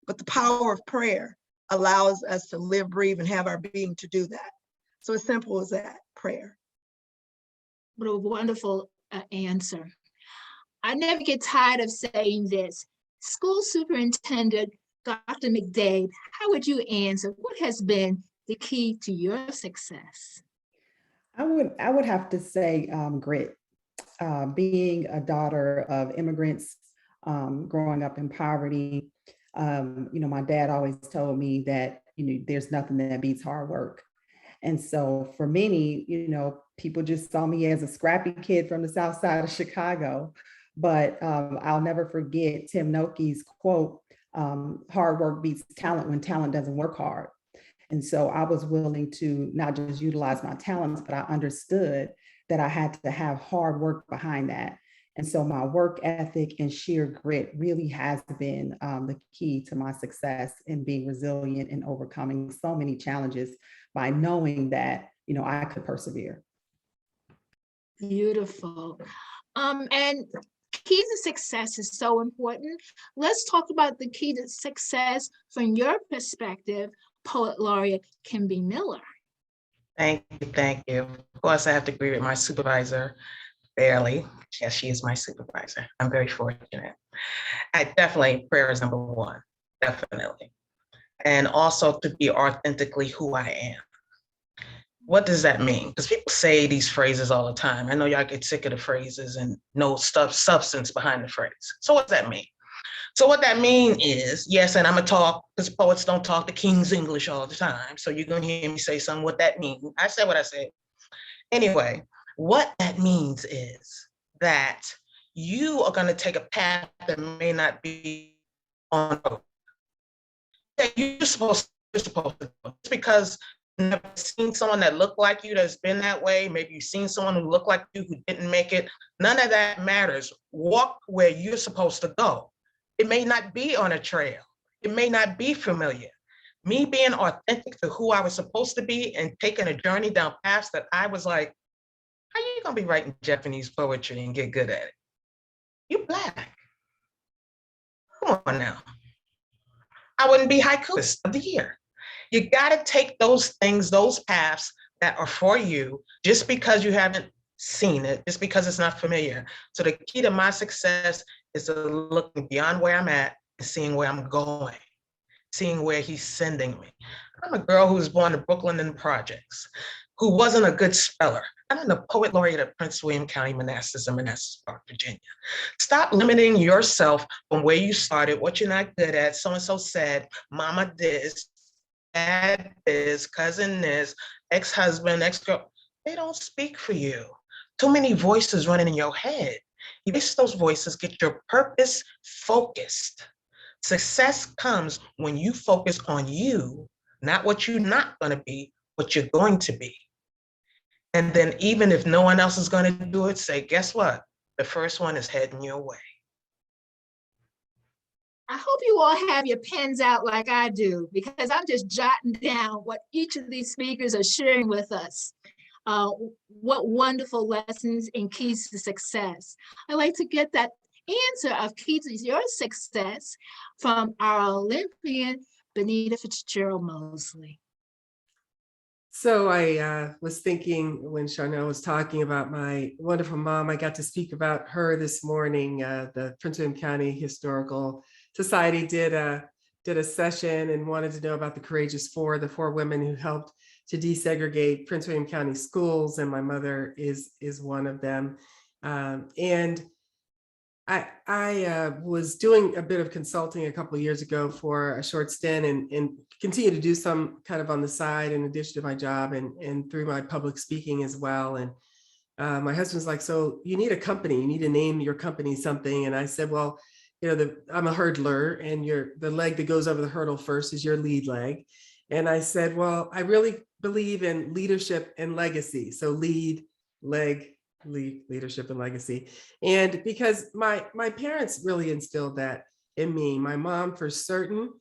S10: But the power of prayer allows us to live, breathe, and have our being to do that. So as simple as that, prayer.
S1: What a wonderful answer. I never get tired of saying this. School Superintendent Dr. McDade, how would you answer? What has been the key to your success?
S11: I would have to say grit. Being a daughter of immigrants, growing up in poverty, my dad always told me that there's nothing that beats hard work. And so for many, people just saw me as a scrappy kid from the south side of Chicago. But I'll never forget Tim Noakey's quote, hard work beats talent when talent doesn't work hard. And so I was willing to not just utilize my talents, but I understood that I had to have hard work behind that. And so my work ethic and sheer grit really has been the key to my success in being resilient and overcoming so many challenges by knowing that, I could persevere.
S1: Beautiful. And key to success is so important. Let's talk about the key to success from your perspective, Poet Laureate Kimby Miller.
S12: Thank you. Of course, I have to agree with my supervisor, Barely. Yes, she is my supervisor. I'm very fortunate. Prayer is number one, definitely. And also to be authentically who I am. What does that mean? Because people say these phrases all the time. I know y'all get sick of the phrases and no substance behind the phrase. So what does that mean? So what that means is, yes, and I'm gonna talk, because poets don't talk the King's English all the time. So you're gonna hear me say something what that means. I said what I said. Anyway, what that means is that you are gonna take a path that may not be on that you're supposed to go. It's because you've never seen someone that looked like you that's been that way. Maybe you've seen someone who looked like you who didn't make it. None of that matters. Walk where you're supposed to go. It may not be on a trail. It may not be familiar. Me being authentic to who I was supposed to be and taking a journey down paths that I was like, how you gonna be writing Japanese poetry and get good at it? You Black. Come on now. I wouldn't be haikuist of the year. You gotta take those things, those paths that are for you, just because you haven't seen it, just because it's not familiar. So the key to my success is to looking beyond where I'm at and seeing where I'm going, seeing where he's sending me. I'm a girl who was born in Brooklyn in the projects, who wasn't a good speller. I'm the poet laureate of Prince William County, Manassas, and Manassas Park, Virginia. Stop limiting yourself from where you started, what you're not good at. So-and-so said, mama this, dad this, cousin this, ex-husband, ex-girl. They don't speak for you. Too many voices running in your head. Erase those voices, get your purpose focused. Success comes when you focus on you, not what you're not gonna be, what you're going to be. And then even if no one else is going to do it, say, guess what? The first one is heading your way.
S1: I hope you all have your pens out like I do, because I'm just jotting down what each of these speakers are sharing with us. What wonderful lessons and keys to success. I'd like to get that answer of keys to your success from our Olympian, Benita Fitzgerald Mosley.
S13: So I was thinking when Charnel was talking about my wonderful mom, I got to speak about her this morning. The Prince William County Historical Society did a session and wanted to know about the Courageous Four, the 4 women who helped to desegregate Prince William County schools, and my mother is one of them. And I was doing a bit of consulting a couple of years ago for a short stint and continue to do some kind of on the side in addition to my job and through my public speaking as well. And my husband's like, so you need a company, you need to name your company something. And I said, well, you know, I'm a hurdler, and the leg that goes over the hurdle first is your lead leg. And I said, well, I really believe in leadership and legacy. So lead, leg, leadership and legacy. And because my parents really instilled that in me. My mom, for certain,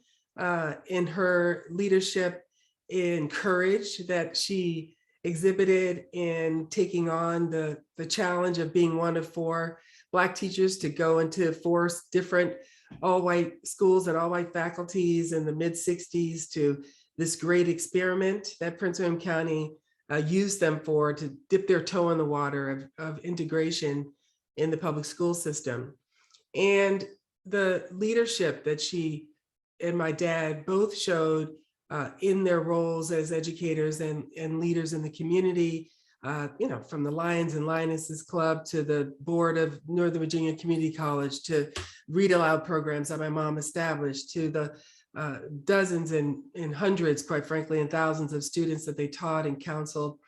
S13: in her leadership, in courage that she exhibited in taking on the challenge of being one of 4 Black teachers to go into 4 different all-white schools and all-white faculties in the mid-60s, to this great experiment that Prince William County used them for, to dip their toe in the water of integration in the public school system. And the leadership that she and my dad both showed in their roles as educators and leaders in the community, you know, from the Lions and Lionesses Club to the board of Northern Virginia Community College, to read aloud programs that my mom established, to the dozens and hundreds, quite frankly, and thousands of students that they taught and counseled.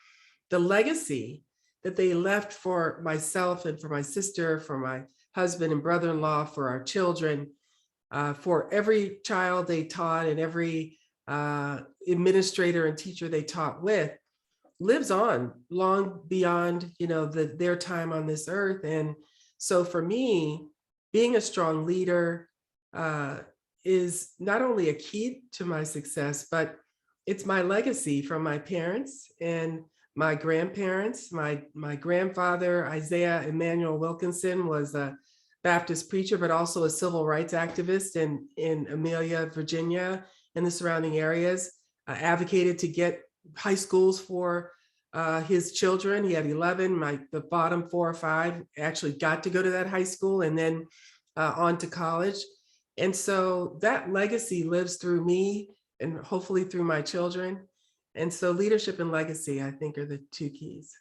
S13: The legacy that they left for myself and for my sister, for my husband and brother-in-law, for our children, for every child they taught and every administrator and teacher they taught with, lives on long beyond, you know, their time on this earth. And so for me, being a strong leader is not only a key to my success, but it's my legacy from my parents and my grandparents. My grandfather, Isaiah Emmanuel Wilkinson, was a Baptist preacher, but also a civil rights activist in Amelia, Virginia, and the surrounding areas, advocated to get high schools for his children. He had 11, the bottom 4 or 5 actually got to go to that high school and then on to college. And so that legacy lives through me and hopefully through my children. And so leadership and legacy, I think, are the 2 keys.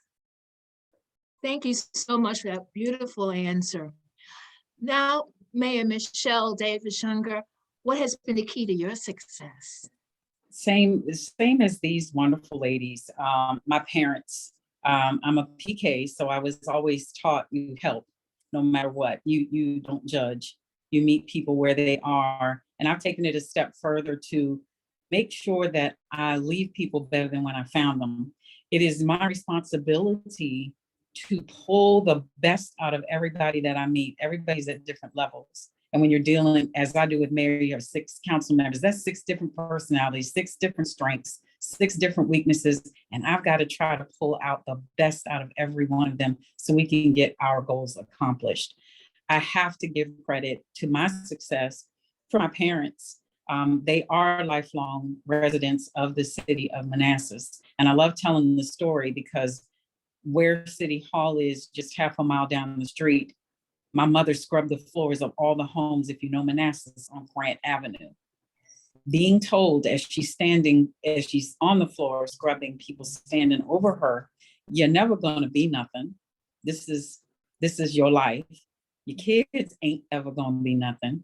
S1: Thank you so much for that beautiful answer. Now, Mayor Michelle Davis-Younger, what has been the key to your success?
S14: Same as these wonderful ladies. My parents, I'm a PK, so I was always taught you help no matter what. You don't judge. You meet people where they are. And I've taken it a step further to make sure that I leave people better than when I found them. It is my responsibility to pull the best out of everybody that I meet. Everybody's at different levels. And when you're dealing, as I do with Mary, you have 6 council members, that's 6 different personalities, 6 different strengths, 6 different weaknesses. And I've got to try to pull out the best out of every one of them so we can get our goals accomplished. I have to give credit to my success for my parents. They are lifelong residents of the city of Manassas. And I love telling the story because where City Hall is, just half a mile down the street, my mother scrubbed the floors of all the homes, if you know Manassas, on Grant Avenue. Being told as she's on the floor scrubbing, people standing over her, You're never gonna be nothing. This is your life. Your kids ain't ever gonna be nothing.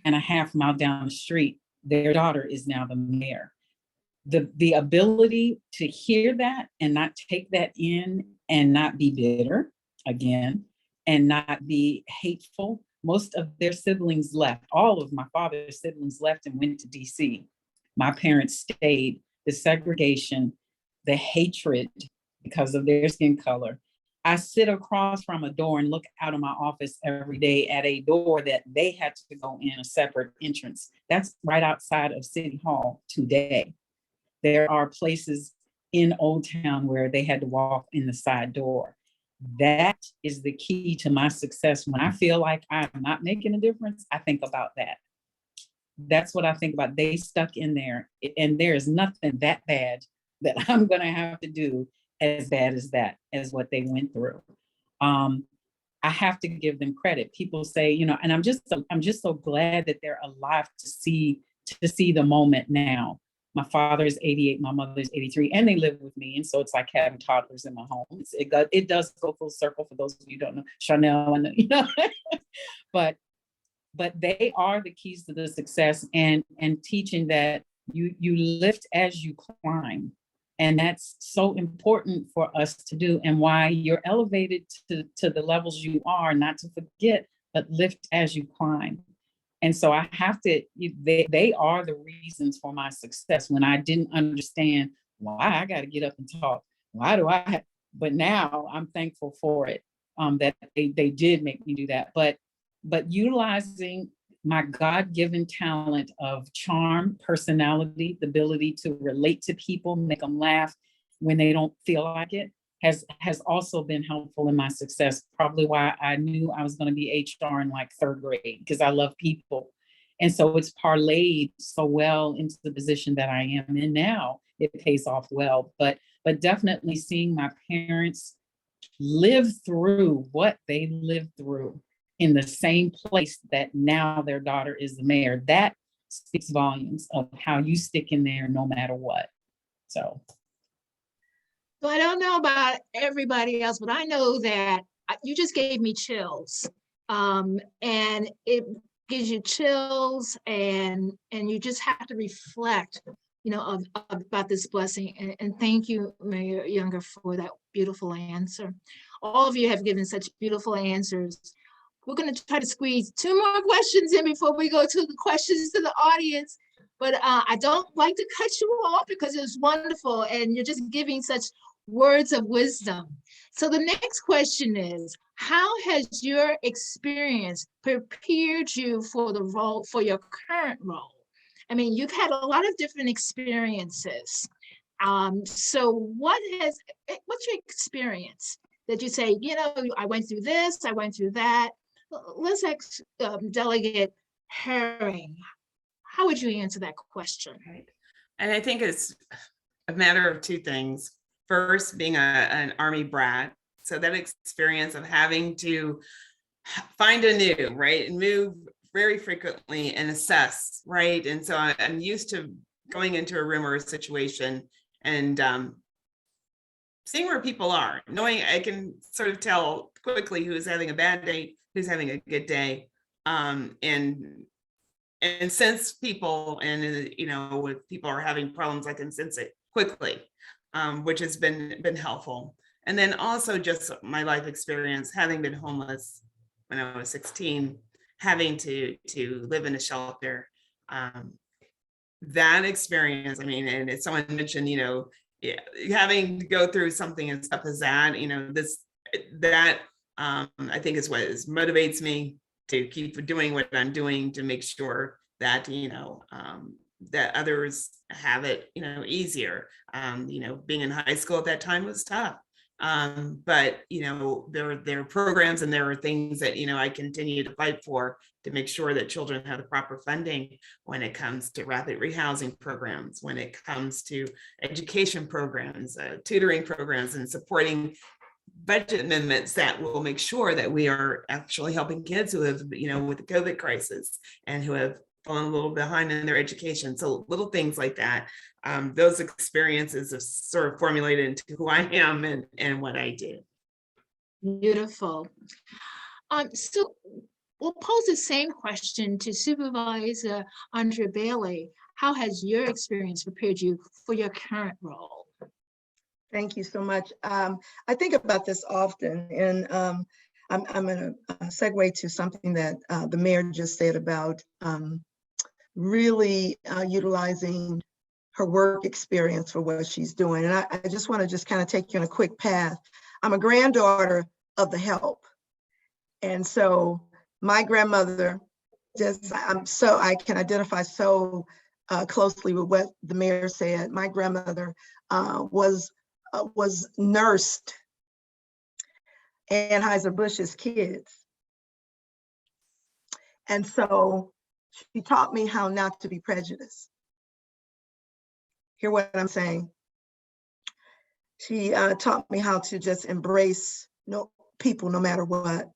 S14: And a half mile down the street, their daughter is now the mayor. The ability to hear that and not take that in and not be bitter again and not be hateful. Most of their siblings left. All of my father's siblings left and went to DC. My parents stayed. The segregation, the hatred because of their skin color. I sit across from a door and look out of my office every day at a door that they had to go in a separate entrance. That's right outside of City Hall today. There are places in Old Town where they had to walk in the side door. That is the key to my success. When I feel like I'm not making a difference, I think about that. That's what I think about. They stuck in there, and there is nothing that bad that I'm going to have to do as bad as that, as what they went through. I have to give them credit. People say, you know, and I'm just so glad that they're alive to see the moment now. My father is 88, my mother is 83, and they live with me. And so it's like having toddlers in my home. It does go full circle for those of you who don't know, Chanel, and you know, but they are the keys to the success, and teaching that you lift as you climb. And that's so important for us to do, and why you're elevated to the levels you are, not to forget, but lift as you climb. And so I have to, they are the reasons for my success. When I didn't understand why I got to get up and talk, but now I'm thankful for it, that they did make me do that. But utilizing my God-given talent of charm, personality, the ability to relate to people, make them laugh when they don't feel like it, has also been helpful in my success. Probably why I knew I was going to be HR in like 3rd grade, because I love people. And so it's parlayed so well into the position that I am in now. It pays off well, but definitely seeing my parents live through what they lived through in the same place that now their daughter is the mayor, that speaks volumes of how you stick in there no matter what. So
S1: I don't know about everybody else, but I know that you just gave me chills. And it gives you chills, and you just have to reflect, you know, about this blessing. And thank you, Mayor Younger, for that beautiful answer. All of you have given such beautiful answers. We're going to try to squeeze 2 more questions in before we go to the questions to the audience. But I don't like to cut you off, because it was wonderful and you're just giving such words of wisdom. So the next question is, how has your experience prepared you for the role, for your current role? I mean, you've had a lot of different experiences. So what's your experience that you say, you know, I went through this, I went through that? Let's ask Delegate Herring. How would you answer that question?
S9: Right. And I think it's a matter of 2 things. First, being an Army brat. So that experience of having to find anew, right? And move very frequently and assess, right? And so I'm used to going into a room or a situation and seeing where people are, knowing I can sort of tell quickly who's having a bad day, who's having a good day, and sense people, and you know, if people are having problems, I can sense it quickly, which has been helpful. And then also just my life experience, having been homeless when I was 16, having to live in a shelter, that experience. I mean, and if someone mentioned, you know, having to go through something and stuff as that, you know, that I think is what motivates me to keep doing what I'm doing, to make sure that, you know, that others have it, you know, easier. You know, being in high school at that time was tough. But, you know, there are programs and there are things that, you know, I continue to fight for to make sure that children have the proper funding when it comes to rapid rehousing programs, when it comes to education programs, tutoring programs, and supporting budget amendments that will make sure that we are actually helping kids who have, you know, with the COVID crisis and who have fallen a little behind in their education. So little things like that. Those experiences have sort of formulated into who I am and what I do.
S1: Beautiful. So we'll pose the same question to Supervisor Andrea Bailey. How has your experience prepared you for your current role?
S10: Thank you so much. I think about this often, and I'm going to segue to something that the mayor just said about really utilizing her work experience for what she's doing. And I just want to just kind of take you on a quick path. I'm a granddaughter of the help. And so my grandmother, I can identify so closely with what the mayor said. My grandmother was nursed Anheuser-Busch's kids. And so she taught me how not to be prejudiced. Hear what I'm saying? She taught me how to just embrace people no matter what.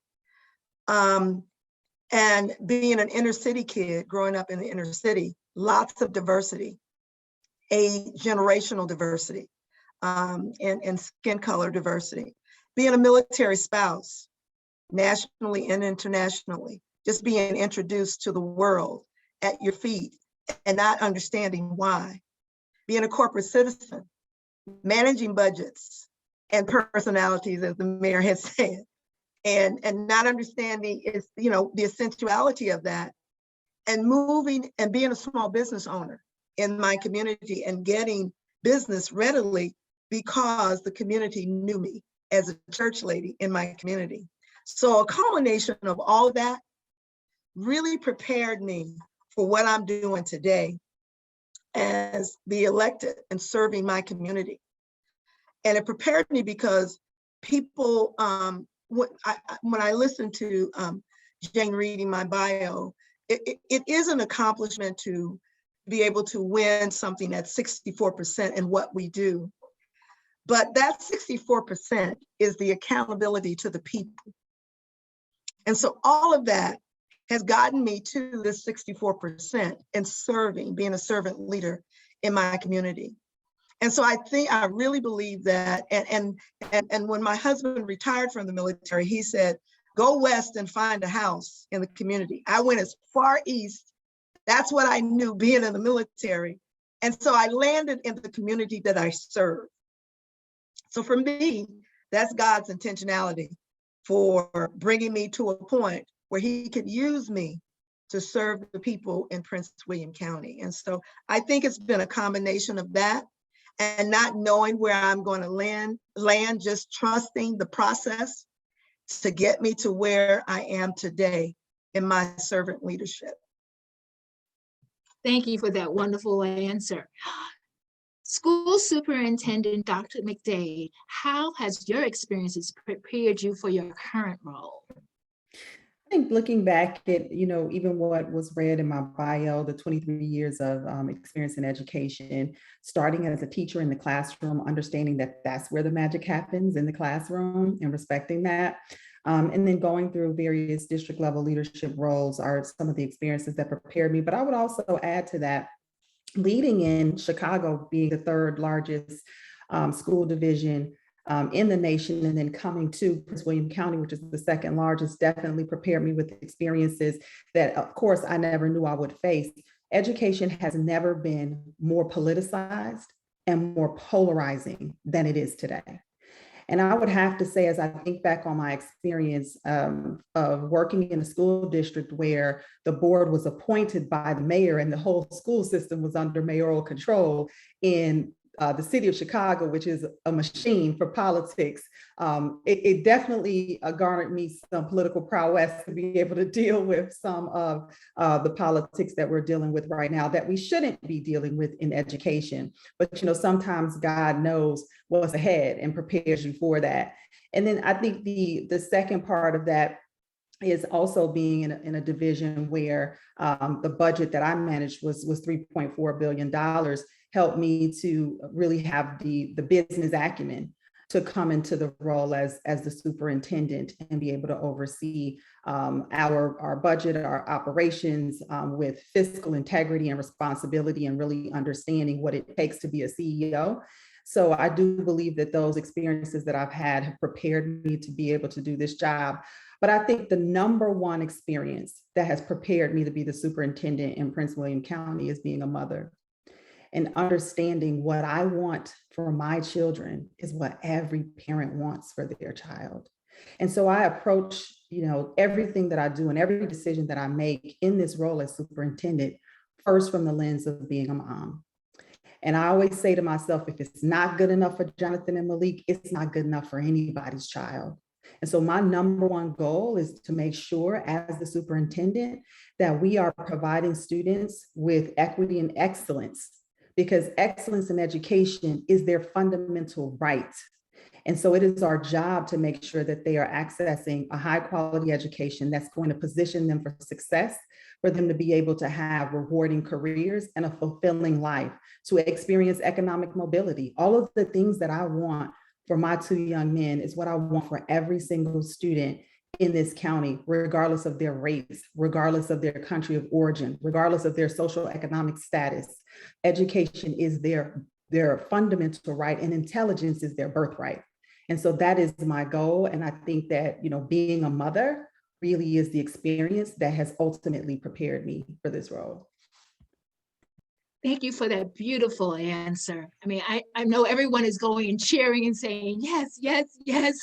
S10: And being an inner city kid, growing up in the inner city, lots of diversity, generational diversity, and skin color diversity. Being a military spouse, nationally and internationally, just being introduced to the world at your feet and not understanding why. Being a corporate citizen, managing budgets and personalities, as the mayor has said, and not understanding is, the essentiality of that, and moving and being a small business owner in my community and getting business readily because the community knew me as a church lady in my community. So a culmination of all of that really prepared me for what I'm doing today as the elected and serving my community. And it prepared me because people, when I listened to Jane reading my bio, it is an accomplishment to be able to win something at 64% in what we do. But that 64% is the accountability to the people. And so all of that has gotten me to this 64% in serving, being a servant leader in my community. And so I really believe that, and when my husband retired from the military, he said, go west and find a house in the community. I went as far east. That's what I knew being in the military. And so I landed in the community that I serve. So for me, that's God's intentionality for bringing me to a point where he could use me to serve the people in Prince William County. And so I think it's been a combination of that and not knowing where I'm going to land, just trusting the process to get me to where I am today in my servant leadership.
S1: Thank you for that wonderful answer. School Superintendent Dr. McDade, how has your experiences prepared you for your current role?
S11: I think looking back at, even what was read in my bio, the 23 years of experience in education, starting as a teacher in the classroom, understanding that that's where the magic happens in the classroom and respecting that. And then going through various district level leadership roles are some of the experiences that prepared me. But I would also add to that, leading in Chicago, being the third largest school division in the nation, and then coming to Prince William County, which is the second largest, definitely prepared me with experiences that, of course, I never knew I would face. Education has never been more politicized and more polarizing than it is today. And I would have to say, as I think back on my experience of working in a school district where the board was appointed by the mayor and the whole school system was under mayoral control in the city of Chicago, which is a machine for politics, it definitely garnered me some political prowess to be able to deal with some of the politics that we're dealing with right now that we shouldn't be dealing with in education. But sometimes God knows what's ahead and prepares you for that. And then I think the second part of that is also being in a division where the budget that I managed was $3.4 billion, helped me to really have the business acumen to come into the role as the superintendent and be able to oversee our budget, our operations with fiscal integrity and responsibility, and really understanding what it takes to be a CEO. So I do believe that those experiences that I've had have prepared me to be able to do this job. But I think the number one experience that has prepared me to be the superintendent in Prince William County is being a mother. And understanding what I want for my children is what every parent wants for their child. And so I approach, everything that I do and every decision that I make in this role as superintendent, first from the lens of being a mom. And I always say to myself, if it's not good enough for Jonathan and Malik, it's not good enough for anybody's child. And so my number one goal is to make sure as the superintendent that we are providing students with equity and excellence, because excellence in education is their fundamental right. And so it is our job to make sure that they are accessing a high quality education that's going to position them for success, for them to be able to have rewarding careers and a fulfilling life, to experience economic mobility. All of the things that I want for my two young men is what I want for every single student in this county, regardless of their race, regardless of their country of origin, regardless of their social economic status. Education is their fundamental right, and intelligence is their birthright. And so that is my goal. And I think that, being a mother really is the experience that has ultimately prepared me for this role.
S1: Thank you for that beautiful answer. I mean, I know everyone is going and cheering and saying, yes, yes, yes,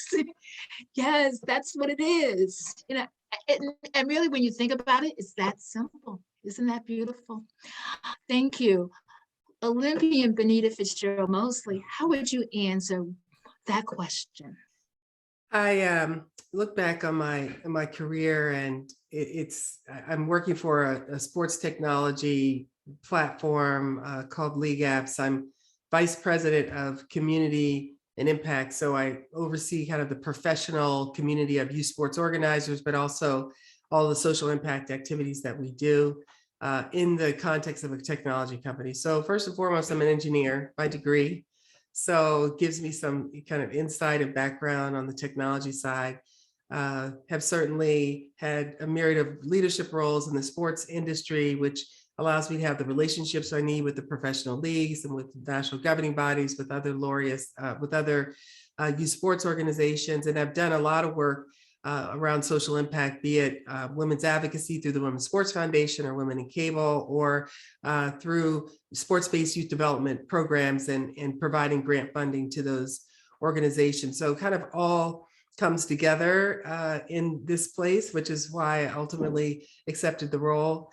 S1: yes, that's what it is. And really, when you think about it, it's that simple. Isn't that beautiful? Thank you. Olympian Benita Fitzgerald Mosley, how would you answer that question?
S13: I look back on my career, and I'm working for a sports technology platform called League Apps. I'm vice president of community and impact. So I oversee kind of the professional community of youth sports organizers, but also all the social impact activities that we do in the context of a technology company. So first and foremost, I'm an engineer by degree. So it gives me some kind of insight and background on the technology side. Have certainly had a myriad of leadership roles in the sports industry, which allows me to have the relationships I need with the professional leagues and with national governing bodies, with other laureates, with other youth sports organizations. And I've done a lot of work around social impact, be it women's advocacy through the Women's Sports Foundation or Women in Cable, or through sports-based youth development programs and providing grant funding to those organizations. So kind of all comes together in this place, which is why I ultimately accepted the role,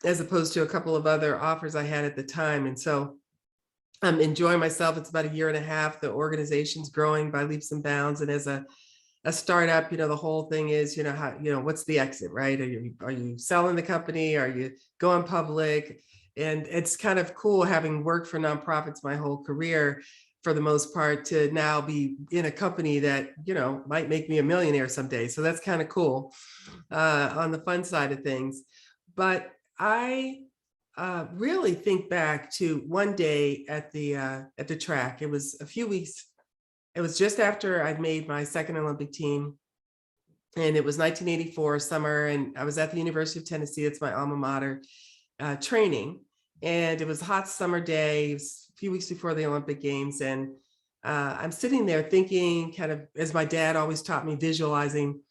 S13: as opposed to a couple of other offers I had at the time. And so I'm enjoying myself. It's about 1.5 years. The organization's growing by leaps and bounds. And as a startup, the whole thing is, how, what's the exit, right? Are you selling the company? Are you going public? And it's kind of cool, having worked for nonprofits my whole career, for the most part, to now be in a company that, might make me a millionaire someday. So that's kind of cool on the fun side of things. But I really think back to one day at the track. It was a few weeks. It was just after I'd made my second Olympic team, and it was 1984 summer, and I was at the University of Tennessee. It's my alma mater, training, and it was a hot summer day. It was a few weeks before the Olympic Games, and I'm sitting there thinking, kind of as my dad always taught me, visualizing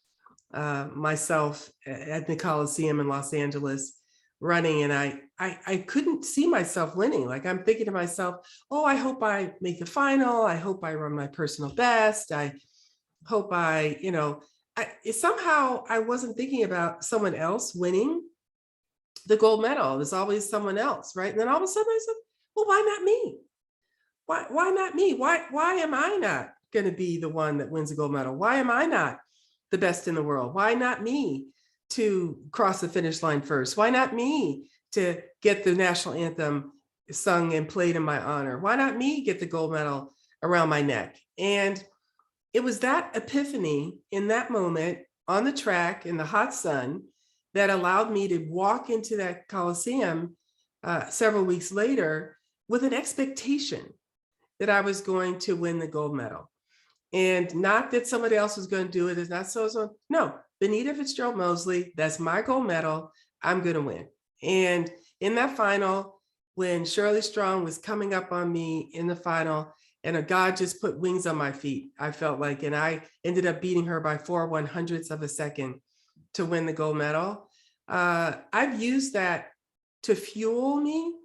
S13: myself at the Coliseum in Los Angeles running, and I couldn't see myself winning. Like, I'm thinking to myself, oh, I hope I make the final. I hope I run my personal best. I hope somehow I wasn't thinking about someone else winning the gold medal. It was always someone else, right? And then all of a sudden I said, well, why not me? Why not me? Why am I not going to be the one that wins the gold medal? Why am I not the best in the world? Why not me to cross the finish line first? Why not me to get the national anthem sung and played in my honor? Why not me get the gold medal around my neck? And it was that epiphany in that moment on the track in the hot sun that allowed me to walk into that Coliseum several weeks later with an expectation that I was going to win the gold medal. And not that somebody else was going to do it. It's not so. No, Benita Fitzgerald Mosley, that's my gold medal. I'm going to win. And in that final, when Shirley Strong was coming up on me in the final, and a God just put wings on my feet, I felt like, and I ended up beating her by 4/100ths of a second to win the gold medal. I've used that to fuel me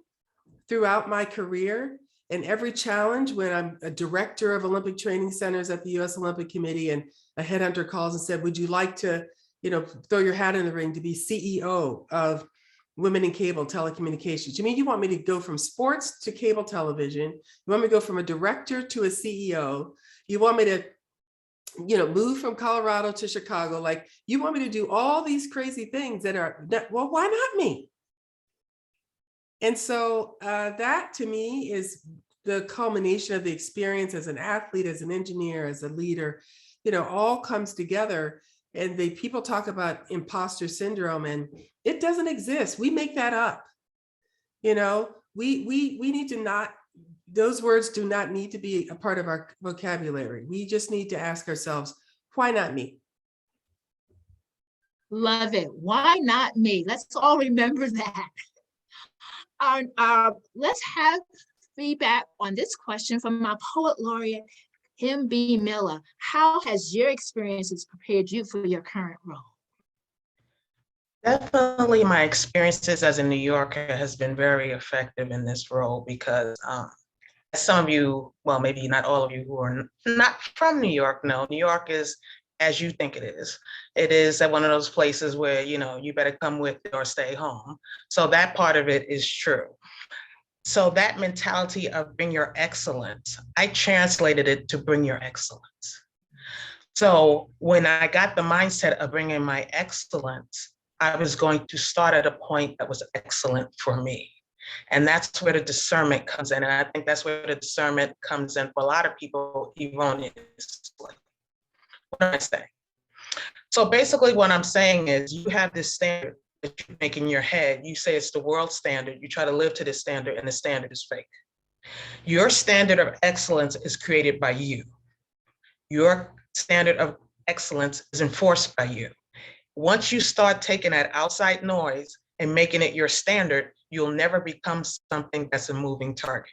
S13: throughout my career. And every challenge, when I'm a director of Olympic training centers at the US Olympic Committee, and a headhunter calls and said, would you like to, throw your hat in the ring to be CEO of Women in Cable Telecommunications? You mean you want me to go from sports to cable television? You want me to go from a director to a CEO? You want me to, move from Colorado to Chicago? Like, you want me to do all these crazy things well, why not me? And so that to me is the culmination of the experience as an athlete, as an engineer, as a leader, all comes together. And people talk about imposter syndrome, and it doesn't exist. We make that up. We need to not, those words do not need to be a part of our vocabulary. We just need to ask ourselves, why not me?
S1: Love it. Why not me? Let's all remember that. Let's have feedback on this question from our poet laureate, Kim B. Miller. How has your experiences prepared you for your current role?
S12: Definitely my experiences as a New Yorker has been very effective in this role because some of you, well, maybe not all of you who are not from New York know, New York is as you think it is. It is one of those places where, you better come with it or stay home. So that part of it is true. So that mentality of bring your excellence, I translated it to bring your excellence. So when I got the mindset of bringing my excellence, I was going to start at a point that was excellent for me. And that's where the discernment comes in. And I think that's where the discernment comes in for a lot of people erroneously. What am I saying? So basically what I'm saying is you have this standard that you make in your head. You say it's the world standard. You try to live to this standard, and the standard is fake. Your standard of excellence is created by you. Your standard of excellence is enforced by you. Once you start taking that outside noise and making it your standard, you'll never become something that's a moving target.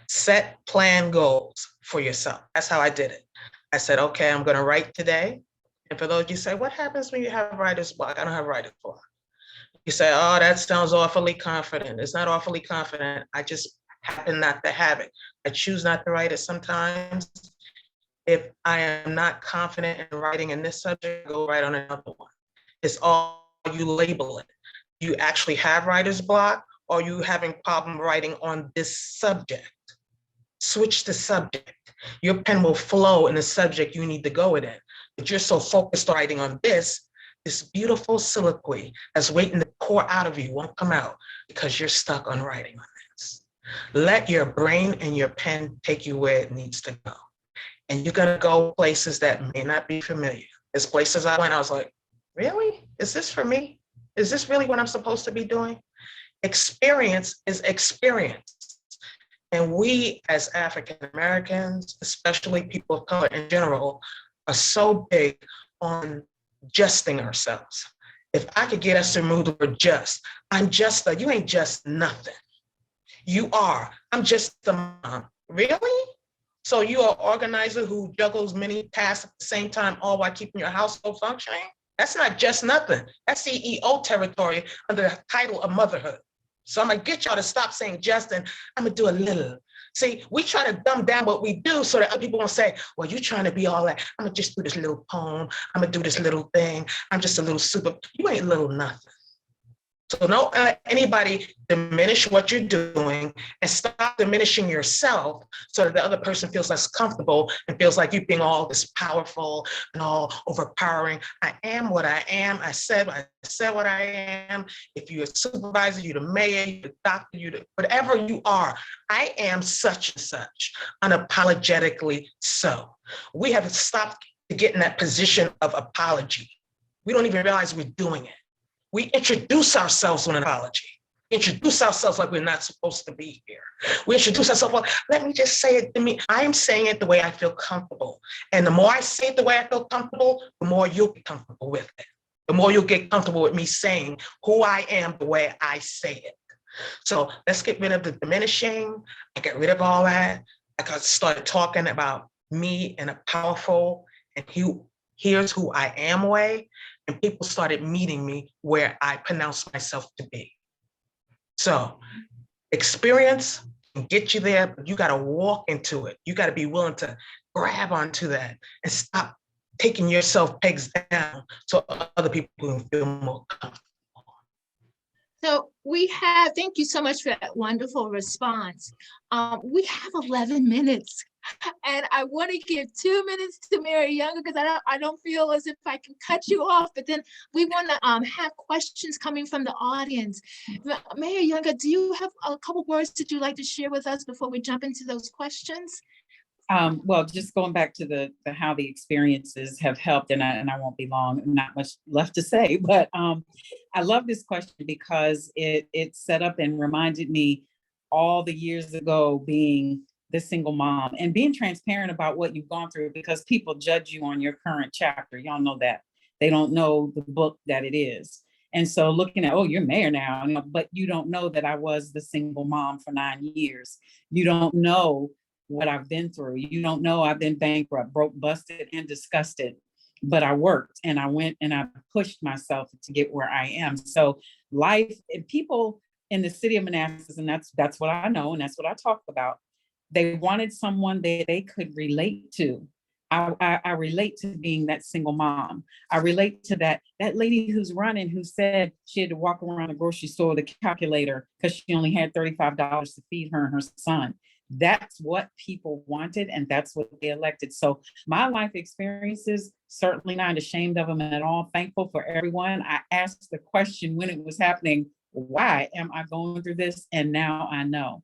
S12: Set plan goals for yourself. That's how I did it. I said, okay, I'm going to write today. And for those of you say, what happens when you have writer's block? I don't have writer's block. You say, oh, that sounds awfully confident. It's not awfully confident. I just happen not to have it. I choose not to write it sometimes. If I am not confident in writing in this subject, go write on another one. It's all you label it. You actually have writer's block, or you having problem writing on this subject. Switch the subject. Your pen will flow in the subject you need to go in. But you're so focused on writing on this beautiful soliloquy that's waiting to pour out of you won't come out because you're stuck on writing on this. Let your brain and your pen take you where it needs to go. And you're gonna go places that may not be familiar. There's places I went, I was like, really? Is this for me? Is this really what I'm supposed to be doing? Experience is experience. And we as African Americans, especially people of color in general, are so big on justing ourselves. If I could get us to remove the word just, I'm just a, you ain't just nothing. You are, I'm just a mom. Really? So you are an organizer who juggles many tasks at the same time, all while keeping your household functioning? That's not just nothing. That's CEO territory under the title of motherhood. So I'm gonna get y'all to stop saying just, and I'm gonna do a little. See, we try to dumb down what we do so that other people won't say, well, you're trying to be all that. I'm gonna just do this little poem. I'm gonna do this little thing. I'm just a little super, you ain't little nothing. So don't let anybody diminish what you're doing, and stop diminishing yourself so that the other person feels less comfortable and feels like you being all this powerful and all overpowering. I am what I am. I said what I am. If you're a supervisor, you're the mayor, you're the doctor, you're the, whatever you are, I am such and such, unapologetically so. We have to stop to get in that position of apology. We don't even realize we're doing it. We introduce ourselves with an apology. introduce ourselves like we're not supposed to be here. We introduce ourselves, well, let me just say it to me. I'm saying it the way I feel comfortable. And the more I say it the way I feel comfortable, the more you'll get comfortable with it. The more you'll get comfortable with me saying who I am the way I say it. So let's get rid of the diminishing. I get rid of all that. I started talking about me in a powerful and here's who I am way. And people started meeting me where I pronounce myself to be. So experience can get you there, but you got to walk into it. You got to be willing to grab onto that and stop taking yourself pegs down so other people can feel more comfortable.
S1: So thank you so much for that wonderful response. We have 11 minutes and I want to give 2 minutes to Mary Younger because I don't feel as if I can cut you off, but then we want to have questions coming from the audience. Mayor Younger, do you have a couple words that you'd like to share with us before we jump into those questions?
S14: Well, just going back to the how the experiences have helped, and I won't be long, not much left to say, but I love this question because it set up and reminded me all the years ago being the single mom and being transparent about what you've gone through, because people judge you on your current chapter. Y'all know that. They don't know the book that it is. And so looking at, oh, you're mayor now, but you don't know that I was the single mom for 9 years. You don't know what I've been through. You don't know I've been bankrupt, broke, busted, and disgusted, but I worked and I went and I pushed myself to get where I am. So life, and people in the city of Manassas, and that's what I know and that's what I talk about, they wanted someone that they could relate to. I relate to being that single mom. I relate to that lady who's running, who said she had to walk around the grocery store with a calculator because she only had $35 to feed her and her son. That's what people wanted, and that's what they elected. So my life experiences, certainly not ashamed of them at all. Thankful for everyone. I asked the question when it was happening, why am I going through this? And now I know.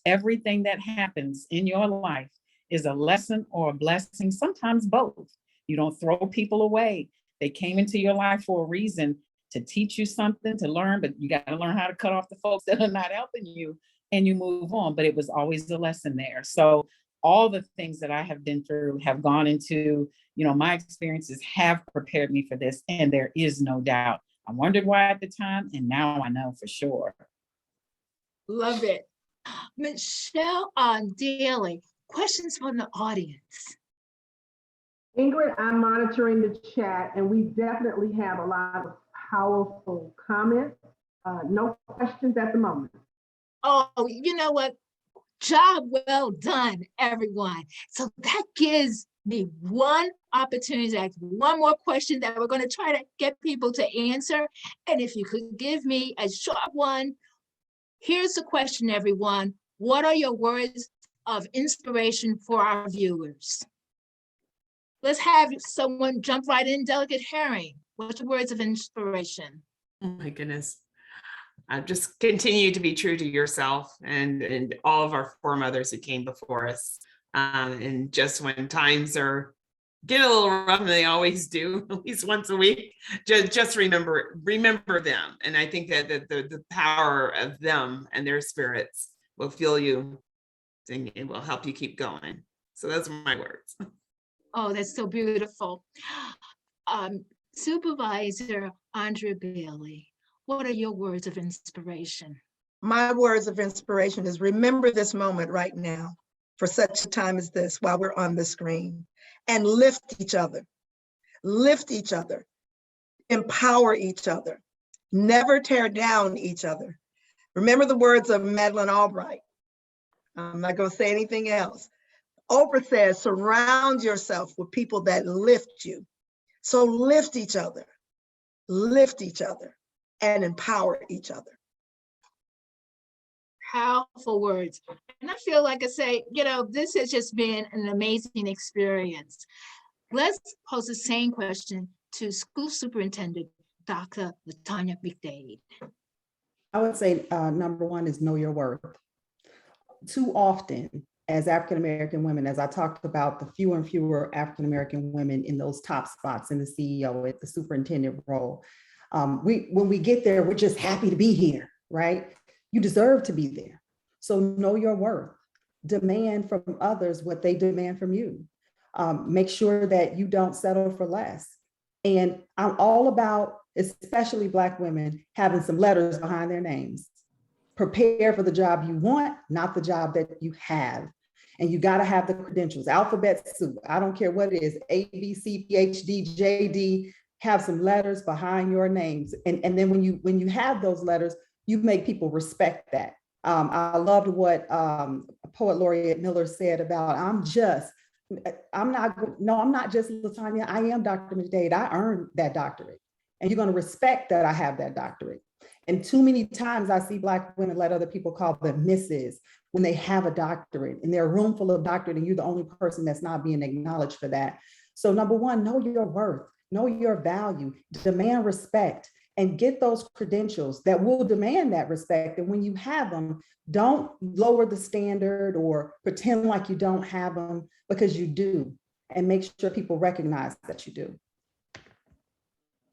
S14: Everything that happens in your life is a lesson or a blessing, sometimes both. You don't throw people away. They came into your life for a reason, to teach you something, to learn, but you got to learn how to cut off the folks that are not helping you, and you move on. But it was always a lesson there. So all the things that I have been through have gone into, my experiences have prepared me for this, and there is no doubt. I wondered why at the time, and now I know for sure.
S1: Love it. Michelle Daly, questions from the audience.
S6: Ingrid, I'm monitoring the chat, and we definitely have a lot of powerful comments. No questions at the moment.
S1: Oh, you know what? Job well done, everyone. So that gives me one opportunity to ask one more question that we're going to try to get people to answer. And if you could give me a short one, here's the question, everyone. What are your words of inspiration for our viewers? Let's have someone jump right in. Delegate Herring, what's your words of inspiration?
S9: Oh my goodness. Just continue to be true to yourself and all of our foremothers who came before us. And just when times are getting a little rough, and they always do, at least once a week, just remember them. And I think that the power of them and their spirits will fuel you and it will help you keep going. So those are my words.
S1: Oh, that's so beautiful. Supervisor Andrea Bailey, what are your words of inspiration?
S10: My words of inspiration is remember this moment right now for such a time as this while we're on the screen, and lift each other, empower each other, never tear down each other. Remember the words of Madeleine Albright. I'm not going to say anything else. Oprah says, surround yourself with people that lift you. So lift each other, and empower each other.
S1: Powerful words. And I feel like I say, this has just been an amazing experience. Let's pose the same question to School Superintendent Dr. LaTanya McDade.
S11: I would say number one is know your worth. Too often, as African-American women, as I talked about the fewer and fewer African-American women in those top spots in the CEO, at the superintendent role, when we get there, we're just happy to be here, right? You deserve to be there. So know your worth. Demand from others what they demand from you. Make sure that you don't settle for less. And I'm all about, especially Black women, having some letters behind their names. Prepare for the job you want, not the job that you have. And you got to have the credentials, alphabet soup. I don't care what it is, A, B, C, PhD, JD, have some letters behind your names. And then when you have those letters, you make people respect that. I loved what Poet Laureate Miller said about, I'm not just LaTanya, I am Dr. McDade. I earned that doctorate. And you're going to respect that I have that doctorate. And too many times I see Black women let other people call them Mrs. when they have a doctorate, and they're a room full of doctorate, and you're the only person that's not being acknowledged for that. So number one, know your worth, know your value, demand respect, and get those credentials that will demand that respect. And when you have them, don't lower the standard or pretend like you don't have them, because you do, and make sure people recognize that you do.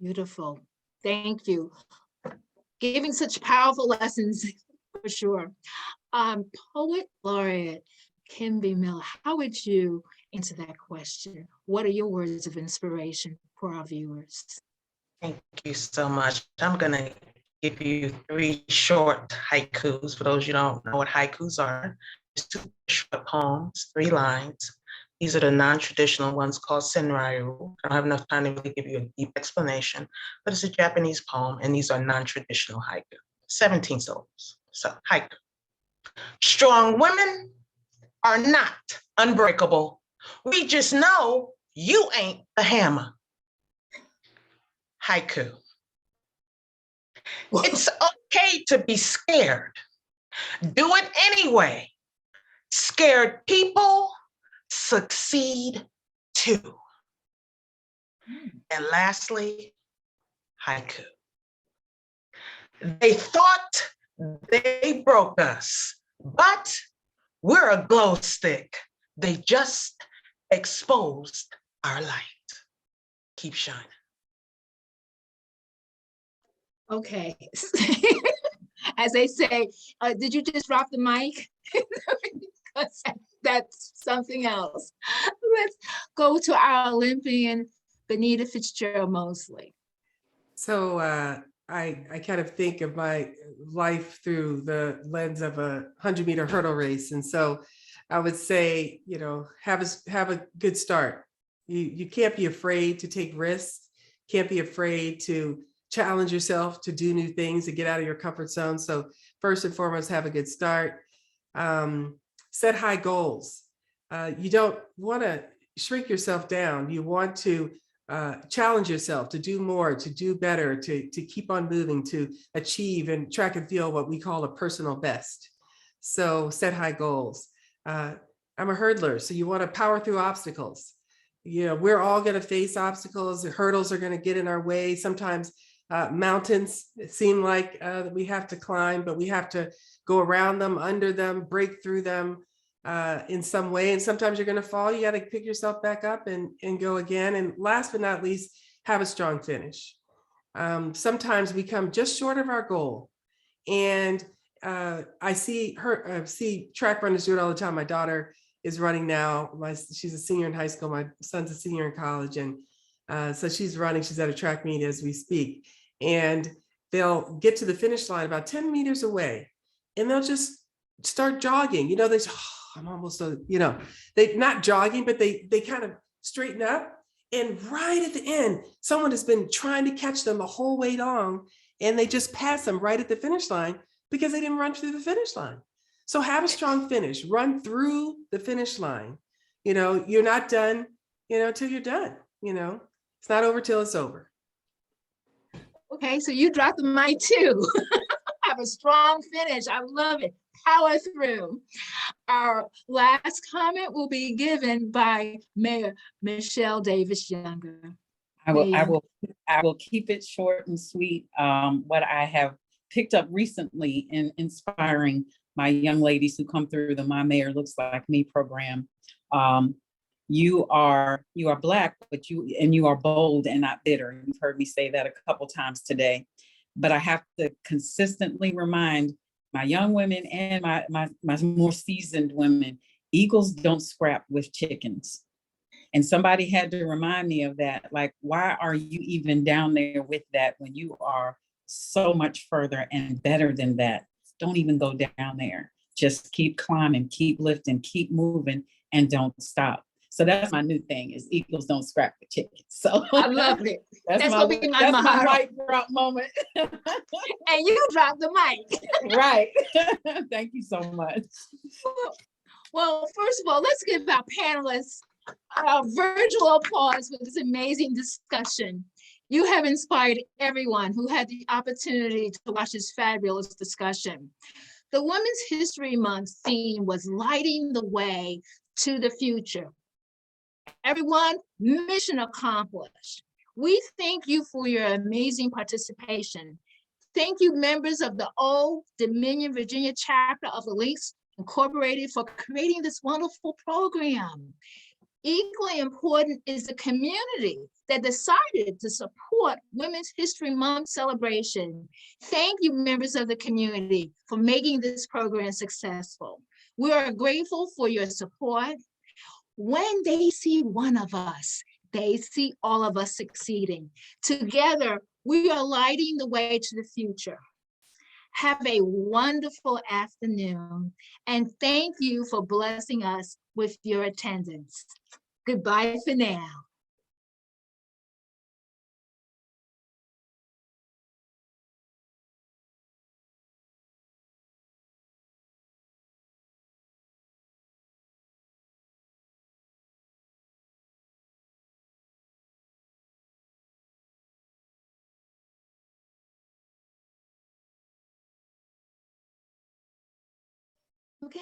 S1: Beautiful. Thank you. Giving such powerful lessons for sure. Poet Laureate Kimby Miller, how would you answer that question? What are your words of inspiration for our viewers?
S12: Thank you so much. I'm going to give you 3 short haikus. For those you don't know what haikus are, it's 2 short poems, 3 lines. These are the non-traditional ones called senryu. I don't have enough time to really give you a deep explanation, but it's a Japanese poem, and these are non-traditional haiku, 17 syllables. So haiku. Strong women are not unbreakable. We just know you ain't the hammer. Haiku. It's okay to be scared. Do it anyway. Scared people succeed too. And lastly, haiku. They thought they broke us, but we're a glow stick. They just exposed our light. Keep shining.
S1: Okay. As they say, did you just drop the mic? Because that's something else. Let's go to our Olympian, Benita Fitzgerald Mosley.
S13: So I kind of think of my life through the lens of a 100-meter hurdle race. And so I would say, have a good start. You can't be afraid to take risks, can't be afraid to challenge yourself to do new things, to get out of your comfort zone. So first and foremost, have a good start. Set high goals. You don't want to shrink yourself down. You want to challenge yourself to do more, to do better, to keep on moving, to achieve and track and field what we call a personal best. So set high goals. I'm a hurdler, so you want to power through obstacles. We're all going to face obstacles. The hurdles are going to get in our way. Sometimes mountains seem like we have to climb, but we have to go around them, under them, break through them in some way. And sometimes you're going to fall. You got to pick yourself back up and go again. And last but not least, have a strong finish. Sometimes we come just short of our goal. And I see track runners do it all the time. My daughter is running now. She's a senior in high school. My son's a senior in college. And so she's running. She's at a track meet as we speak. And they'll get to the finish line about 10 meters away. And they'll just start jogging. They say, I'm almost, they're not jogging, but they kind of straighten up. And right at the end, someone has been trying to catch them the whole way long, and they just pass them right at the finish line because they didn't run through the finish line. So have a strong finish, run through the finish line. You're not done, till you're done. It's not over till it's over.
S1: Okay, so you dropped the mic too. Have a strong finish. I love it. Power through. Our last comment will be given by Mayor Michelle Davis Younger.
S14: I will keep it short and sweet. What I have picked up recently in inspiring my young ladies who come through the My Mayor Looks Like Me program. You are Black, but you are bold and not bitter. You've heard me say that a couple times today, but I have to consistently remind my young women and my more seasoned women, eagles don't scrap with chickens. And somebody had to remind me of that. Like, why are you even down there with that when you are so much further and better than that? Don't even go down there. Just keep climbing, keep lifting, keep moving, and don't stop. So that's my new thing is eagles don't scrap with chickens. So
S1: I love it. That's
S14: my,
S1: gonna be my
S14: that's my
S1: motto.
S14: mic drop moment.
S1: And you dropped the mic.
S14: Right. Thank you so much.
S1: Well, first of all, let's give our panelists a virtual applause for this amazing discussion. You have inspired everyone who had the opportunity to watch this fabulous discussion. The Women's History Month theme was lighting the way to the future. Everyone, mission accomplished. We thank you for your amazing participation. Thank you, members of the Old Dominion, Virginia chapter of the Links Incorporated, for creating this wonderful program. Equally important is the community that decided to support Women's History Month celebration. Thank you, members of the community, for making this program successful. We are grateful for your support. When they see one of us, they see all of us succeeding. Together, we are lighting the way to the future. Have a wonderful afternoon, and thank you for blessing us with your attendance. Goodbye for now. Okay.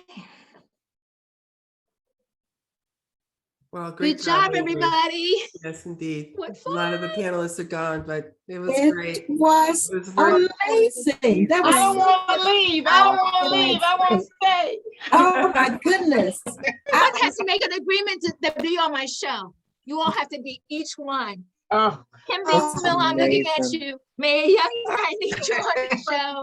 S13: Well, great
S1: Good job,
S13: Ingrid.
S1: everybody.
S13: Yes, indeed.
S1: What
S13: A lot of the
S1: fun.
S13: panelists are gone, but it was
S2: It
S13: great.
S2: was
S13: It was very
S2: amazing. That
S4: I
S2: was
S4: don't want to leave. I don't want to leave. I want to stay.
S2: Oh my goodness.
S1: Everyone has to make an agreement to be on my show. You all have to be each one.
S4: Oh,
S1: Kim
S2: Oh,
S1: Smith, I'm looking at
S2: amazing.
S1: you. Mayor Young, I need you on the show.